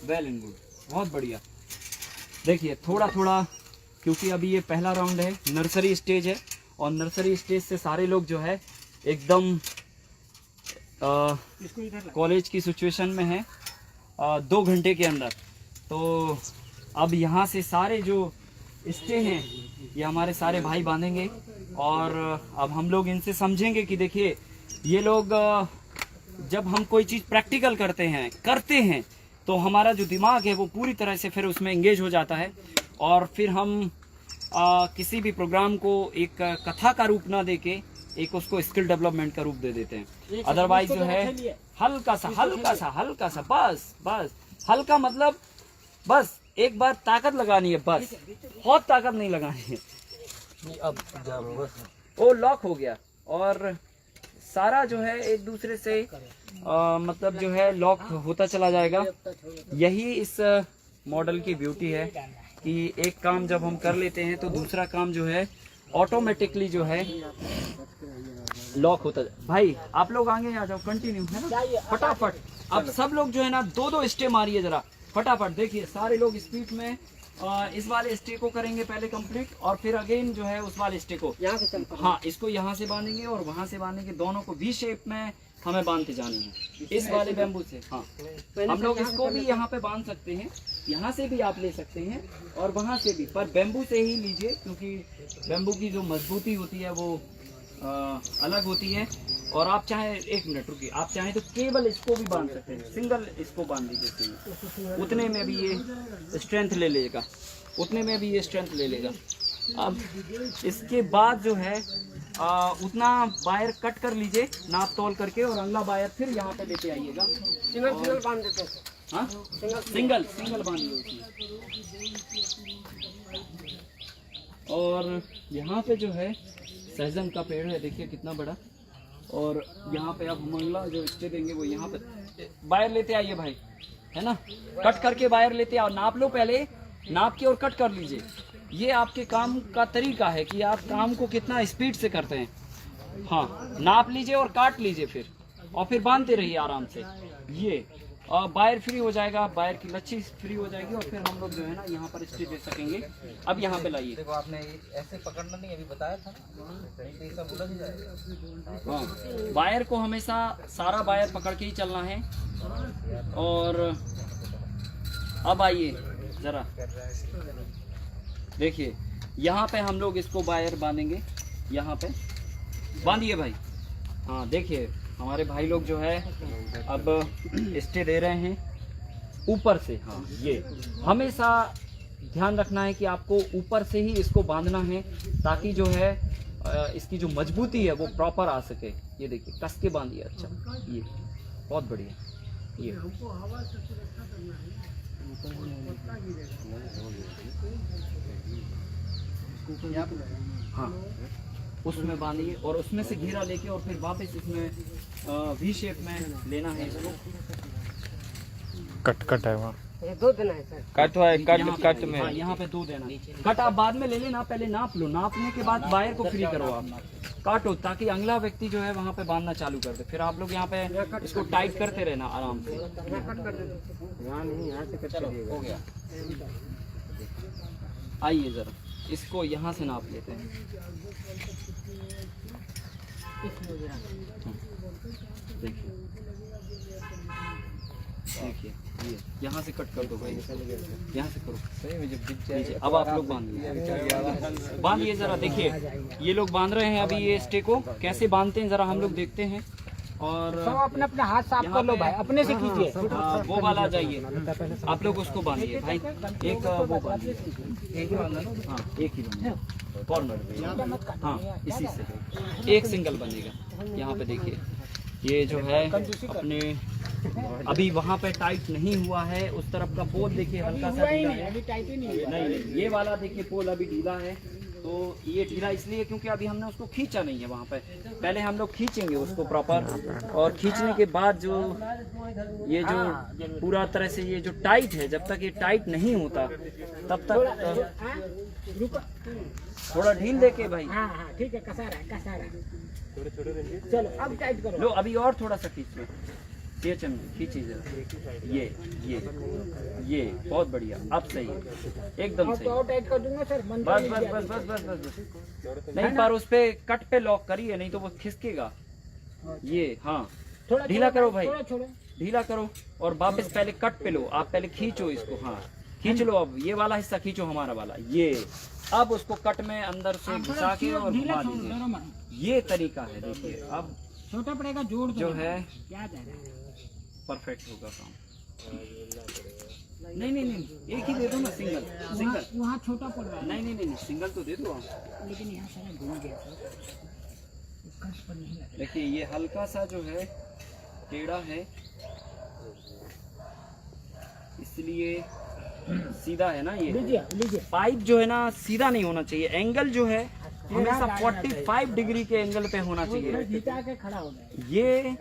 S1: वेल एंड गुड, बहुत बढ़िया। देखिए थोड़ा थोड़ा, क्योंकि अभी ये पहला राउंड है, नर्सरी स्टेज है, और नर्सरी स्टेज से सारे लोग जो है एकदम कॉलेज की सिचुएशन में है 2 घंटे के अंदर। तो अब यहाँ से सारे जो स्टे हैं ये हमारे सारे भाई बांधेंगे, और अब हम लोग इनसे समझेंगे कि देखिए ये लोग जब हम कोई चीज़ प्रैक्टिकल करते हैं तो हमारा जो दिमाग है वो पूरी तरह से फिर उसमें एंगेज हो जाता है, और फिर हम किसी भी प्रोग्राम को एक कथा का रूप ना देके एक उसको स्किल डेवलपमेंट का रूप दे देते हैं। अदरवाइज जो है हल्का सा बस हल्का, मतलब बस एक बार ताकत लगानी है, बस बहुत ताकत नहीं लगानी है।
S4: अब
S1: वो लॉक हो गया, और सारा जो है एक दूसरे से मतलब जो है लॉक होता चला जाएगा। यही इस मॉडल की ब्यूटी है कि एक काम जब हम कर लेते हैं तो दूसरा काम जो है ऑटोमेटिकली जो है लॉक होता है। भाई आप लोग आगे आ जाओ, कंटिन्यू है ना, फटाफट। अब सब लोग जो है ना 2-2 स्टे मारिए जरा फटाफट। देखिए सारे लोग स्पीड में इस वाले स्टे को करेंगे पहले कंप्लीट, और फिर अगेन जो है उस वाले स्टे को यहाँ से हाँ इसको यहाँ से बांधेंगे और वहाँ से बांधेंगे, दोनों को V शेप में हमें बांधते जाने हैं इस वाले बैम्बू से। हाँ हम लोग इसको भी यहाँ पे बांध सकते हैं, यहाँ से भी आप ले सकते हैं और वहाँ से भी, पर बैम्बू से ही लीजिए, क्योंकि बैम्बू की जो मजबूती होती है वो अलग होती है। और आप चाहे, एक मिनट रुकिए, आप चाहें तो केवल इसको भी बांध सकते हैं, सिंगल इसको बांध दीजिए, उतने में भी ये स्ट्रेंथ ले लेगा, उतने में भी ये स्ट्रेंथ ले लेगा। अब इसके बाद जो है उतना वायर कट कर लीजिए नाप तोल करके, और अगला वायर फिर यहाँ पे लेते आइएगा। सिंगल बांध देते हैं, हाँ सिंगल बांधिए उसमें। और यहाँ पे जो है सहजन का पेड़ है, देखिए कितना बड़ा, और यहाँ पे आप मंगला जो स्टे देंगे वो यहाँ पे वायर लेते आइए भाई, है ना, कट करके वायर लेते आओ, नाप लो पहले, नाप के और कट कर लीजिए। ये आपके काम का तरीका है कि आप काम को कितना स्पीड से करते हैं। हाँ, नाप लीजिए और काट लीजिए फिर, और फिर बांधते रहिए आराम से। ये बायर फ्री हो जाएगा, बायर की लच्छी फ्री हो जाएगी, और फिर हम लोग जो है ना यहाँ पर स्टिच दे सकेंगे। अब यहाँ पे लाइए।
S4: देखो आपने ऐसे पकड़ना नहीं अभी बताया था ना, नहीं तो ये सब उलझ जाएगा।
S1: हाँ, बायर को हमेशा सारा बायर पकड़ के ही चलना है। और अब आइए ज़रा देखिए, यहाँ पे हम लोग इसको बायर बांधेंगे। यहाँ पे बांधिए भाई। हाँ देखिए, हमारे भाई लोग जो है अब स्टे दे रहे हैं ऊपर से। हाँ, ये हमेशा ध्यान रखना है कि आपको ऊपर से ही इसको बांधना है, ताकि जो है इसकी जो मजबूती है वो प्रॉपर आ सके। ये देखिए, कस के बांधिए। अच्छा, ये बहुत बढ़िया। ये हाँ, उसमें बांधिए और उसमें से घेरा लेके और फिर वापस इसमें वी शेप में लेना है इसको।
S5: कट है वहाँ,
S3: ये 2 दिन है सर।
S5: कट हुआ है, कट में।
S1: हाँ, यहाँ पे 2 देना। कट आप बाद में ले लेना, पहले नाप लो। नापने के बाद बायर को फ्री करो आप, काटो, ताकि अगला व्यक्ति जो है वहाँ पे बांधना चालू कर दे। फिर आप लोग यहाँ पे इसको टाइट करते रहना आराम से।
S4: चलो हो गया।
S1: आइए ज़रा इसको यहाँ से नाप लेते हैं। देखिए देखिए, ये यहाँ से कट कर दो भाई, यहाँ से करो। लीजिए, अब आप लोग बांधिए ज़रा। देखिए, ये लोग बांध रहे हैं अभी ये स्टे को। कैसे बांधते हैं ज़रा हम लोग देखते हैं। और
S3: सब अपने अपने हाथ साफ कर लो भाई, अपने से कीजिए।
S1: वो वाला जाइए, आप लोग उसको बांधिए भाई। एक वो बांधिए, हाँ एक ही बांधिए कॉर्नर पे। हाँ, इसी से एक सिंगल बनेगा। यहाँ पे देखिए, ये जो है अपने अभी वहाँ पे टाइट नहीं हुआ है। उस तरफ का पोल देखिए हल्का सा ढीला है।
S3: अभी टाइट ही नहीं है।
S1: नहीं, ये वाला देखिए पोल अभी ढीला है। तो ये ढीला इसलिए क्योंकि अभी हमने उसको खींचा नहीं है वहाँ पे। पहले हम लोग खींचेंगे उसको प्रॉपर, और खींचने के बाद जो ये जो पूरा तरह से ये जो टाइट है, जब तक ये टाइट नहीं होता तब तक थोड़ा ढील देके भाई।
S3: हाँ हाँ ठीक है, कसा रहा है। चलो अब टाइट करो।
S1: लो अभी और थोड़ा सा खींच लो। खींचिए जरा। ये बहुत बढ़िया, अब सही है, एकदम सही।
S3: और टाइट कर दूंगा सर।
S1: बस नहीं, पर उस पे कट पे लॉक करिए, नहीं तो वो खिसकेगा। ये हाँ, ढीला करो भाई, ढीला करो और वापस पहले कट पे लो। आप पहले खींचो इसको। हाँ खींच लो, अब ये वाला हिस्सा खींचो हमारा वाला। ये अब उसको कट में अंदर से घुसा के और घुमा दीजिए। ये तरीका है। देखिए अब
S3: छोटा पड़ेगा, जोड़
S1: जो है
S3: क्या जा रहा है।
S1: परफेक्ट होगा काम। नहीं, एक ही दे दो ना, सिंगल।
S3: वहाँ छोटा पड़ रहा है।
S1: नहीं, सिंगल तो दे दो आप।
S3: लेकिन यहाँ सारा घूम गया सर, कट पर नहीं लगा।
S1: देखिए ये हल्का सा जो है टेढ़ा है, इसलिए सीधा है ना। ये
S3: लीजिए।
S1: पाइप जो है ना सीधा नहीं होना चाहिए। एंगल जो है हमेशा 45 डिग्री के एंगल पे होना चाहिए।
S3: घिसा के खड़ा हो गया।
S1: ये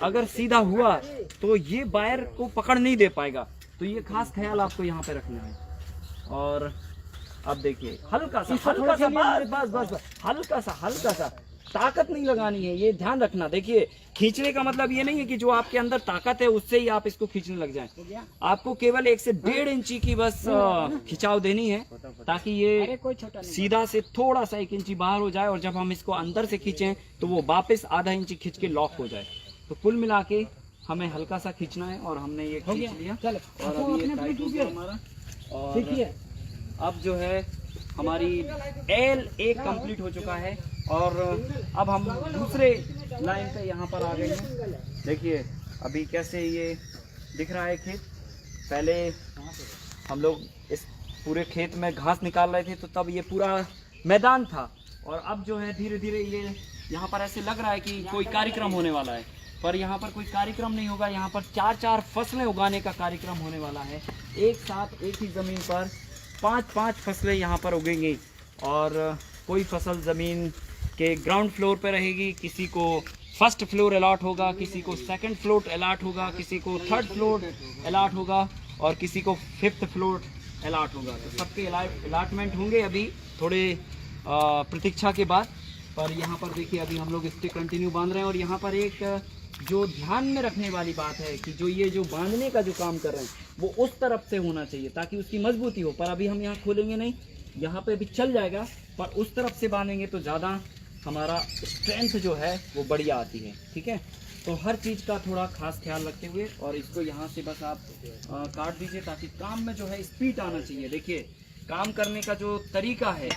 S1: अगर सीधा हुआ तो ये वायर को पकड़ नहीं दे पाएगा। तो ये खास ख्याल आपको यहाँ पे रखना है। और अब देखिए हल्का सा बस हल्का सा ताकत नहीं लगानी है, ये ध्यान रखना। देखिए खींचने का मतलब ये नहीं है कि जो आपके अंदर ताकत है उससे ही आप इसको खींचने लग जाएं। आपको केवल 1 से 1.5 इंची की बस खिंचाव देनी है, ताकि ये सीधा से थोड़ा सा 1 इंची बाहर हो जाए, और जब हम इसको अंदर से खींचें तो वो वापस आधा इंची खींच के लॉक हो जाए। तो कुल मिला के हमें हल्का सा खींचना है, और हमने ये खींच लिया। और अब ये टाइट हो गया हमारा। और अब जो है हमारी L1 कंप्लीट हो चुका है, और अब हम दूसरे लाइन पे यहाँ पर आ गए हैं। देखिए अभी कैसे ये दिख रहा है खेत। पहले हम लोग इस पूरे खेत में घास निकाल रहे थे, तो तब ये पूरा मैदान था, और अब जो है धीरे धीरे ये यहाँ पर ऐसे लग रहा है कि कोई कार्यक्रम होने वाला है, पर यहाँ पर कोई कार्यक्रम नहीं होगा। यहाँ पर 4-4 फसलें उगाने का कार्यक्रम होने वाला है। एक साथ एक ही ज़मीन पर 5-5 फसलें यहाँ पर उगेंगी, और कोई फसल ज़मीन के ग्राउंड फ्लोर पे रहेगी, किसी को फर्स्ट फ्लोर अलॉट होगा, किसी को सेकंड फ्लोर अलॉट होगा, किसी को थर्ड फ्लोर अलॉट होगा, और किसी को 5th फ्लोर अलॉट होगा। तो सबके अलॉटमेंट होंगे अभी थोड़े प्रतीक्षा के बाद। पर यहाँ पर देखिए अभी हम लोग स्टिक कंटिन्यू बांध रहे हैं। और यहाँ पर एक जो ध्यान में रखने वाली बात है कि जो ये जो बांधने का जो काम कर रहे हैं वो उस तरफ से होना चाहिए ताकि उसकी मजबूती हो। पर अभी हम यहाँ खोलेंगे नहीं, यहाँ पे भी चल जाएगा, पर उस तरफ से बांधेंगे तो ज़्यादा हमारा स्ट्रेंथ जो है वो बढ़िया आती है। ठीक है, तो हर चीज़ का थोड़ा खास ख्याल रखते हुए और इसको यहाँ से बस आप काट दीजिए ताकि काम में जो है स्पीड आना चाहिए। देखिए काम करने का जो तरीका है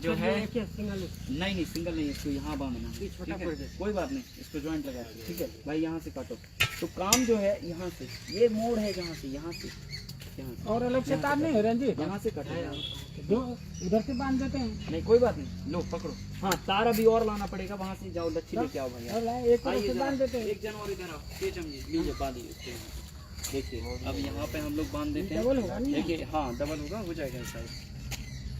S1: जो है नहीं सिंगल नहीं, इसको यहाँ बांधना है। ठीक है, कोई बात नहीं, इसको जॉइंट लगा दीजिए। ठीक है भाई, यहाँ से काटो तो काम जो है यहाँ से ये मोड़ है जहाँ से यहाँ से
S3: और अलग से तार नहीं है रंजीत,
S1: यहाँ से कटाया
S3: जो उधर से बांध देते हैं।
S1: नहीं कोई बात नहीं, लो पकड़ो। हाँ तार अभी और लाना पड़ेगा, वहाँ से जाओ लच्छी लेके आओ भाई।
S3: और एक तरफ से बांध देते हैं।
S1: एक जन और इधर आओ, ये चमड़ी लीजिए बांधिए। देखिए अब यहाँ पे हम लोग बांध देते हैं।
S3: डबल होगा नहीं?
S1: देखिए हाँ डबल होगा, हो जाएगा शायद।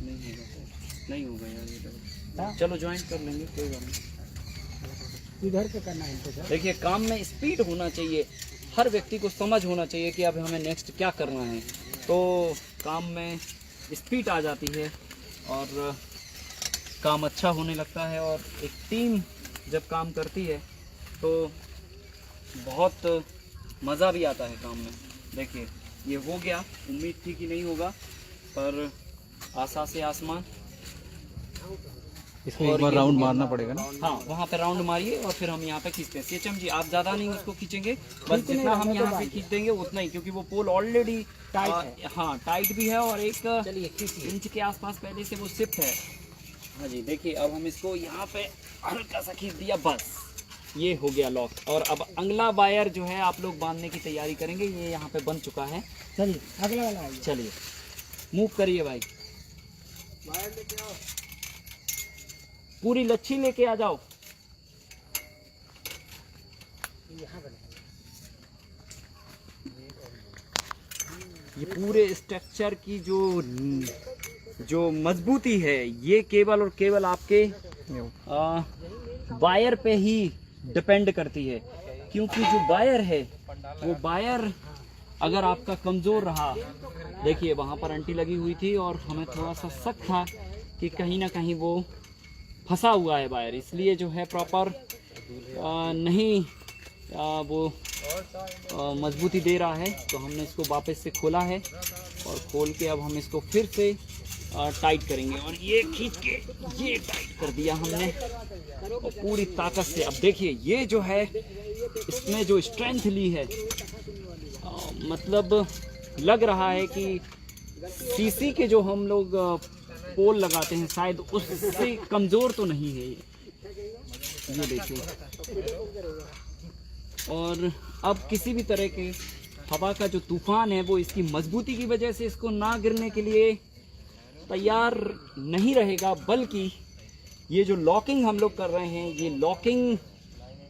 S1: नहीं होगा शायद, नहीं होगा यार ये डबल। चलो ज्वाइंट कर लेंगे, कोई बात नहीं।
S3: इधर से करना है इनको।
S1: देखिए काम में स्पीड होना चाहिए, हर व्यक्ति को समझ होना चाहिए कि अब हमें नेक्स्ट क्या करना है, तो काम में स्पीड आ जाती है और काम अच्छा होने लगता है। और एक टीम जब काम करती है तो बहुत मज़ा भी आता है काम में। देखिए ये हो गया, उम्मीद थी कि नहीं होगा पर आशा से आसमान।
S4: इसमें एक बार राउंड मारना पड़ेगा ना?
S1: हाँ वहाँ पे राउंड मारिए और फिर हम यहाँ पे खींचते हैं। सीएचएम जी आप ज़्यादा नहीं उसको खींचेंगे, बस जितना हम यहाँ से खींच देंगे उतना ही, क्योंकि वो पोल ऑलरेडी हाँ टाइट भी है और एक इंच के आसपास पहले से वो शिफ्ट है। हाँ जी देखिए अब हम इसको यहाँ पे हल्का सा खींच दिया, बस ये हो गया लॉक। और अब अगला वायर जो है आप लोग बांधने की तैयारी करेंगे। ये यहाँ पे बन चुका है।
S3: चलिए अगला वाला आइए।
S1: चलिए मूव करिए भाई, पूरी लच्छी लेके आ जाओ। ये पूरे स्ट्रक्चर की जो मजबूती है ये केवल और केवल आपके वायर पे ही डिपेंड करती है, क्योंकि जो वायर है वो वायर अगर आपका कमज़ोर रहा, देखिए वहाँ पर अंटी लगी हुई थी और हमें थोड़ा सा शक था कि कहीं ना कहीं वो फंसा हुआ है वायर, इसलिए जो है प्रॉपर नहीं वो मजबूती दे रहा है। तो हमने इसको वापस से खोला है और खोल के अब हम इसको फिर से टाइट करेंगे और ये खींच के ये टाइट कर दिया हमने और पूरी ताकत से। अब देखिए ये जो है इसमें जो स्ट्रेंथ ली है मतलब लग रहा है कि सीसी के जो हम लोग पोल लगाते हैं शायद उससे कमज़ोर तो नहीं है ये देखिए। और अब किसी भी तरह के हवा का जो तूफान है वो इसकी मजबूती की वजह से इसको ना गिरने के लिए तैयार नहीं रहेगा, बल्कि ये जो लॉकिंग हम लोग कर रहे हैं ये लॉकिंग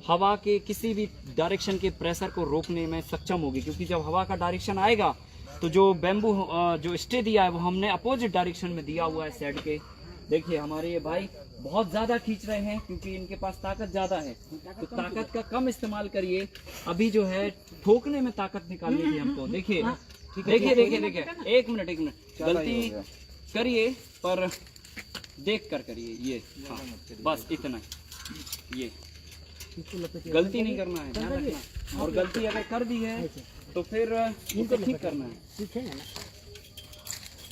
S1: हवा के किसी भी डायरेक्शन के प्रेशर को रोकने में सक्षम होगी। क्योंकि जब हवा का डायरेक्शन आएगा तो जो बैम्बू जो स्टे दिया है वो हमने अपोजिट डायरेक्शन में दिया हुआ है साइड के। देखिए हमारे ये भाई बहुत ज़्यादा खींच रहे हैं क्योंकि इनके पास ताकत ज़्यादा है, तो ताकत का कम इस्तेमाल करिए। अभी जो है ठोकने में ताकत निकालनी थी हमको। देखिए देखिए देखिए देखिए एक मिनट गलती करिए पर देख कर करिए ये। हाँ बस इतना ये गलती नहीं करना है, ध्यान रखना। और गलती अगर कर दी है तो फिर इनको ठीक करना है।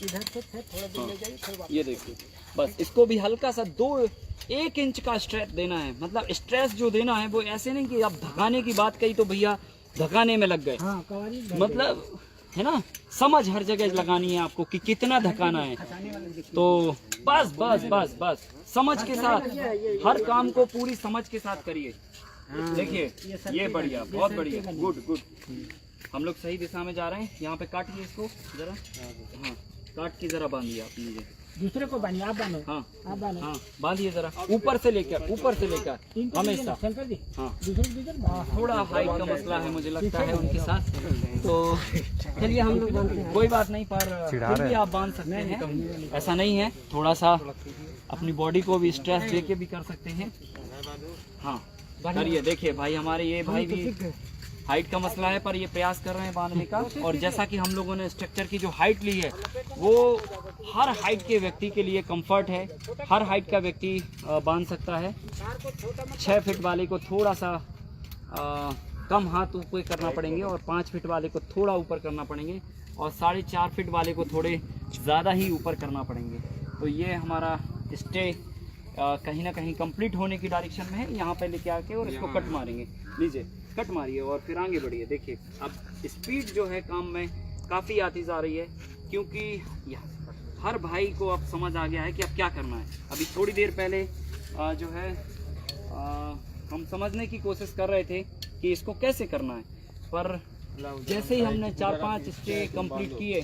S3: इधर से थोड़ा दूर ले जाइए, फिर वापस।
S1: ये देखिए बस इसको भी हल्का सा 1 इंच का स्ट्रेस देना है। मतलब स्ट्रेस जो देना है वो ऐसे नहीं कि आप धकाने की बात कही तो भैया धकाने में लग गए।
S3: हाँ, कवारी
S1: मतलब है ना, समझ हर जगह लगानी है आपको कि कितना धकाना है। तो बस बस बस बस समझ के साथ हर काम को पूरी समझ के साथ करिए। देखिए ये बढ़िया, बहुत बढ़िया, गुड गुड। हम लोग सही दिशा में जा रहे हैं। यहाँ पे काटिए इसको जरा। हाँ काट के जरा बांधिए आप नीचे।
S3: दूसरे को बांधिए, आप बांधो।
S1: हाँ
S3: आप बांधो।
S1: हाँ बांधिए जरा, ऊपर से लेकर हमेशा।
S3: शंकर जी
S1: हाँ
S3: दूसरे
S1: थोड़ा हाइट का मसला है मुझे लगता है उनके साथ, तो
S3: चलिए हम लोग बांधते हैं।
S1: कोई बात नहीं, पर फिर भी आप बांध सकते हैं, ऐसा नहीं है। थोड़ा सा अपनी बॉडी को भी स्ट्रेस देके भी कर सकते हैं। हाँ करिए। देखिए भाई हमारे ये भाई भी हाइट का मसला है पर ये प्रयास कर रहे हैं बांधने का। और जैसा कि हम लोगों ने स्ट्रक्चर की जो हाइट ली है वो हर हाइट के व्यक्ति के लिए कंफर्ट है, हर हाइट का व्यक्ति बांध सकता है। 6 फीट वाले को थोड़ा सा कम हाथ ऊपर करना पड़ेंगे और 5 फीट वाले को थोड़ा ऊपर करना पड़ेंगे और 4.5 फीट वाले को थोड़े ज़्यादा ही ऊपर करना पड़ेंगे। तो ये हमारा स्टे कहीं ना कहीं कंप्लीट होने की डायरेक्शन में है। यहाँ पे लेके आके और इसको कट मारेंगे, लीजिए कट मारिए और फिर आगे बढ़िए। देखिए अब स्पीड जो है काम में काफ़ी आती जा रही है, क्योंकि हर भाई को अब समझ आ गया है कि अब क्या करना है। अभी थोड़ी देर पहले जो है हम समझने की कोशिश कर रहे थे कि इसको कैसे करना है, पर जैसे ही हमने 4-5 स्टे कंप्लीट किए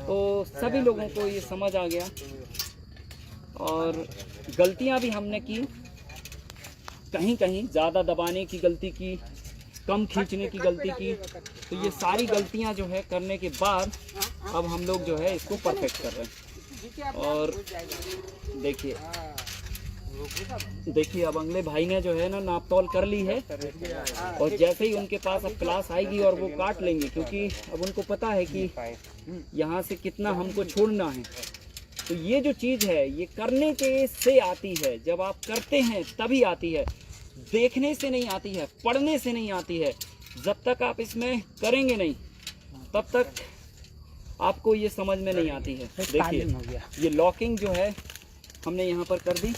S1: तो सभी लोगों को ये समझ आ गया और गलतियां भी हमने की, कहीं कहीं ज़्यादा दबाने की गलती की, कम खींचने की गलती की। तो ये सारी गलतियां जो है करने के बाद अब हम लोग जो है इसको परफेक्ट कर रहे हैं। और देखिए अब अगले भाई ने जो है ना नाप तोल कर ली है और जैसे ही उनके पास अब क्लास आएगी और वो काट लेंगे, क्योंकि अब उनको पता है कि यहाँ से कितना हमको छोड़ना है। तो ये जो चीज़ है ये करने के से आती है, जब आप करते हैं तभी आती है, देखने से नहीं आती है, पढ़ने से नहीं आती है। जब तक आप इसमें करेंगे नहीं तब तक आपको ये समझ में नहीं आती है। देखिए ये लॉकिंग जो है हमने यहाँ पर कर दी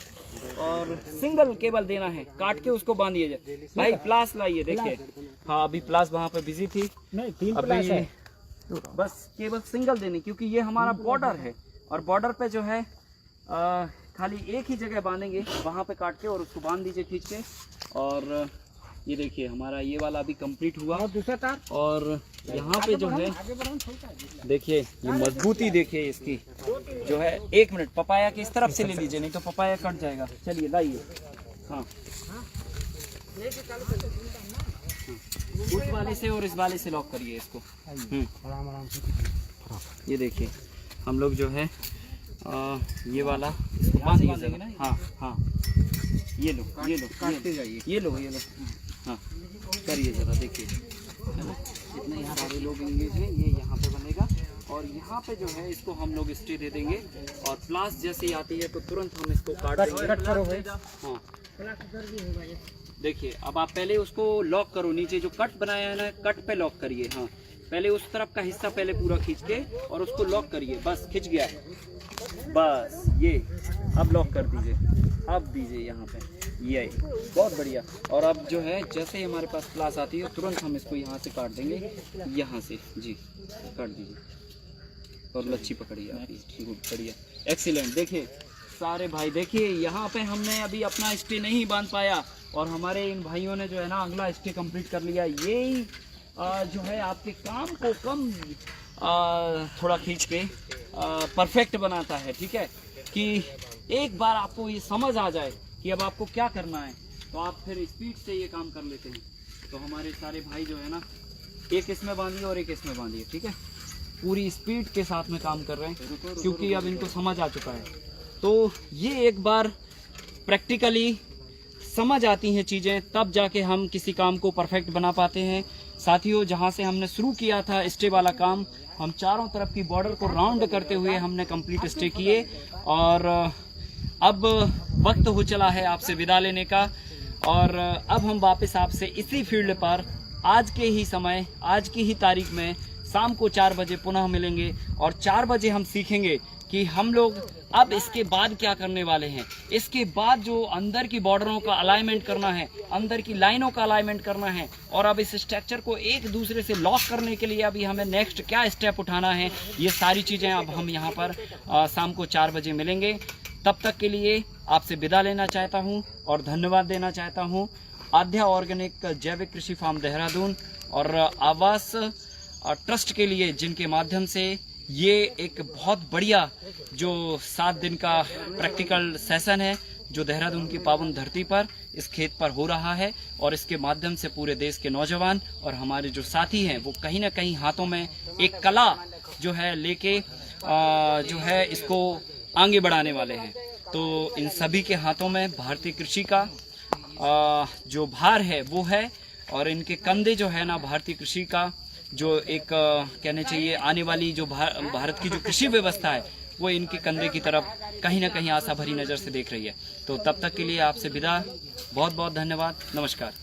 S1: और सिंगल केबल देना है, काट के उसको बांधिए जाए। भाई प्लास लाइए, देखिए हाँ अभी प्लास वहाँ पे बिजी थी,
S3: नहीं 3 प्लास है।
S1: बस केबल सिंगल देनी, क्योंकि ये हमारा बॉर्डर है और बॉर्डर पे जो है खाली एक ही जगह बांधेंगे, वहाँ पे काट के और उसको बांध दीजिए खींच के। और ये देखिए हमारा ये वाला अभी कंप्लीट हुआ
S3: और दूसरा तार
S1: और यहाँ पे जो है देखिए ये मजबूती देखिए इसकी जो है। 1 मिनट पपाया के इस तरफ से ले लीजिए, नहीं तो पपाया कट जाएगा। चलिए लाइए, हाँ उस वाले से और इस वाले से लॉक करिए इसको। ये देखिए हम लोग जो है ये वाला इसको बांध दीजिएगा। हाँ हाँ ये लो काटते जाइए, ये लो हाँ करिए ज़रा, देखिए है ना इतने यहाँ सारे लोग एंगेज हैं। ये यहाँ पे बनेगा और यहाँ पे जो है इसको हम लोग स्टे दे देंगे और प्लास जैसे ही आती है तो तुरंत हम इसको काट करो भाई। हाँ देखिए अब आप पहले उसको लॉक करो, नीचे जो कट बनाया है ना कट पे लॉक करिए। हाँ पहले उस तरफ का हिस्सा पहले पूरा खींच के और उसको लॉक करिए, बस खिंच गया बस ये। अब लॉक कर दीजिए, अब दीजिए यहाँ पे, ये बहुत बढ़िया। और अब जो है जैसे ही हमारे पास क्लास आती है तुरंत हम इसको यहाँ से काट देंगे, यहाँ से जी काट दीजिए और लच्छी पकड़िए आप, बढ़िया एक्सीलेंट। देखिए सारे भाई देखिए यहाँ पे हमने अभी अपना स्टे नहीं बांध पाया और हमारे इन भाइयों ने जो है ना अगला स्टे कंप्लीट कर लिया। यही जो है आपके काम को कम थोड़ा खींच के परफेक्ट बनाता है। ठीक है कि एक बार आपको ये समझ आ जाए कि अब आपको क्या करना है तो आप फिर स्पीड से ये काम कर लेते हैं। तो हमारे सारे भाई जो है ना एक इसमें बांधिए और एक इसमें बांधिए, ठीक है, पूरी स्पीड के साथ में काम कर रहे हैं क्योंकि अब इनको समझ आ चुका है। तो ये एक बार प्रैक्टिकली समझ आती हैं चीज़ें तब जाके हम किसी काम को परफेक्ट बना पाते हैं। साथियों जहाँ से हमने शुरू किया था स्टे वाला काम, हम चारों तरफ की बॉर्डर को राउंड करते हुए हमने कंप्लीट स्टे किए और अब वक्त हो चला है आपसे विदा लेने का। और अब हम वापस आपसे इसी फील्ड पर आज के ही समय, आज की ही तारीख में शाम को 4 बजे पुनः मिलेंगे और 4 बजे हम सीखेंगे कि हम लोग अब इसके बाद क्या करने वाले हैं। इसके बाद जो अंदर की बॉर्डरों का अलाइनमेंट करना है, अंदर की लाइनों का अलाइनमेंट करना है और अब इस स्ट्रक्चर को एक दूसरे से लॉक करने के लिए अभी हमें नेक्स्ट क्या स्टेप उठाना है, ये सारी चीज़ें अब हम यहाँ पर शाम को 4 बजे मिलेंगे। तब तक के लिए आपसे विदा लेना चाहता हूँ और धन्यवाद देना चाहता हूँ आध्या ऑर्गेनिक जैविक कृषि फार्म देहरादून और आवास ट्रस्ट के लिए, जिनके माध्यम से ये एक बहुत बढ़िया जो 7 दिन का प्रैक्टिकल सेशन है जो देहरादून की पावन धरती पर इस खेत पर हो रहा है और इसके माध्यम से पूरे देश के नौजवान और हमारे जो साथी हैं वो कहीं ना कहीं हाथों में एक कला जो है लेके जो है इसको आगे बढ़ाने वाले हैं। तो इन सभी के हाथों में भारतीय कृषि का जो भार है वो है और इनके कंधे जो है ना भारतीय कृषि का जो एक कहने चाहिए आने वाली जो भारत की जो कृषि व्यवस्था है वो इनके कंधे की तरफ कहीं ना कहीं आशा भरी नज़र से देख रही है। तो तब तक के लिए आपसे विदा, बहुत बहुत धन्यवाद, नमस्कार।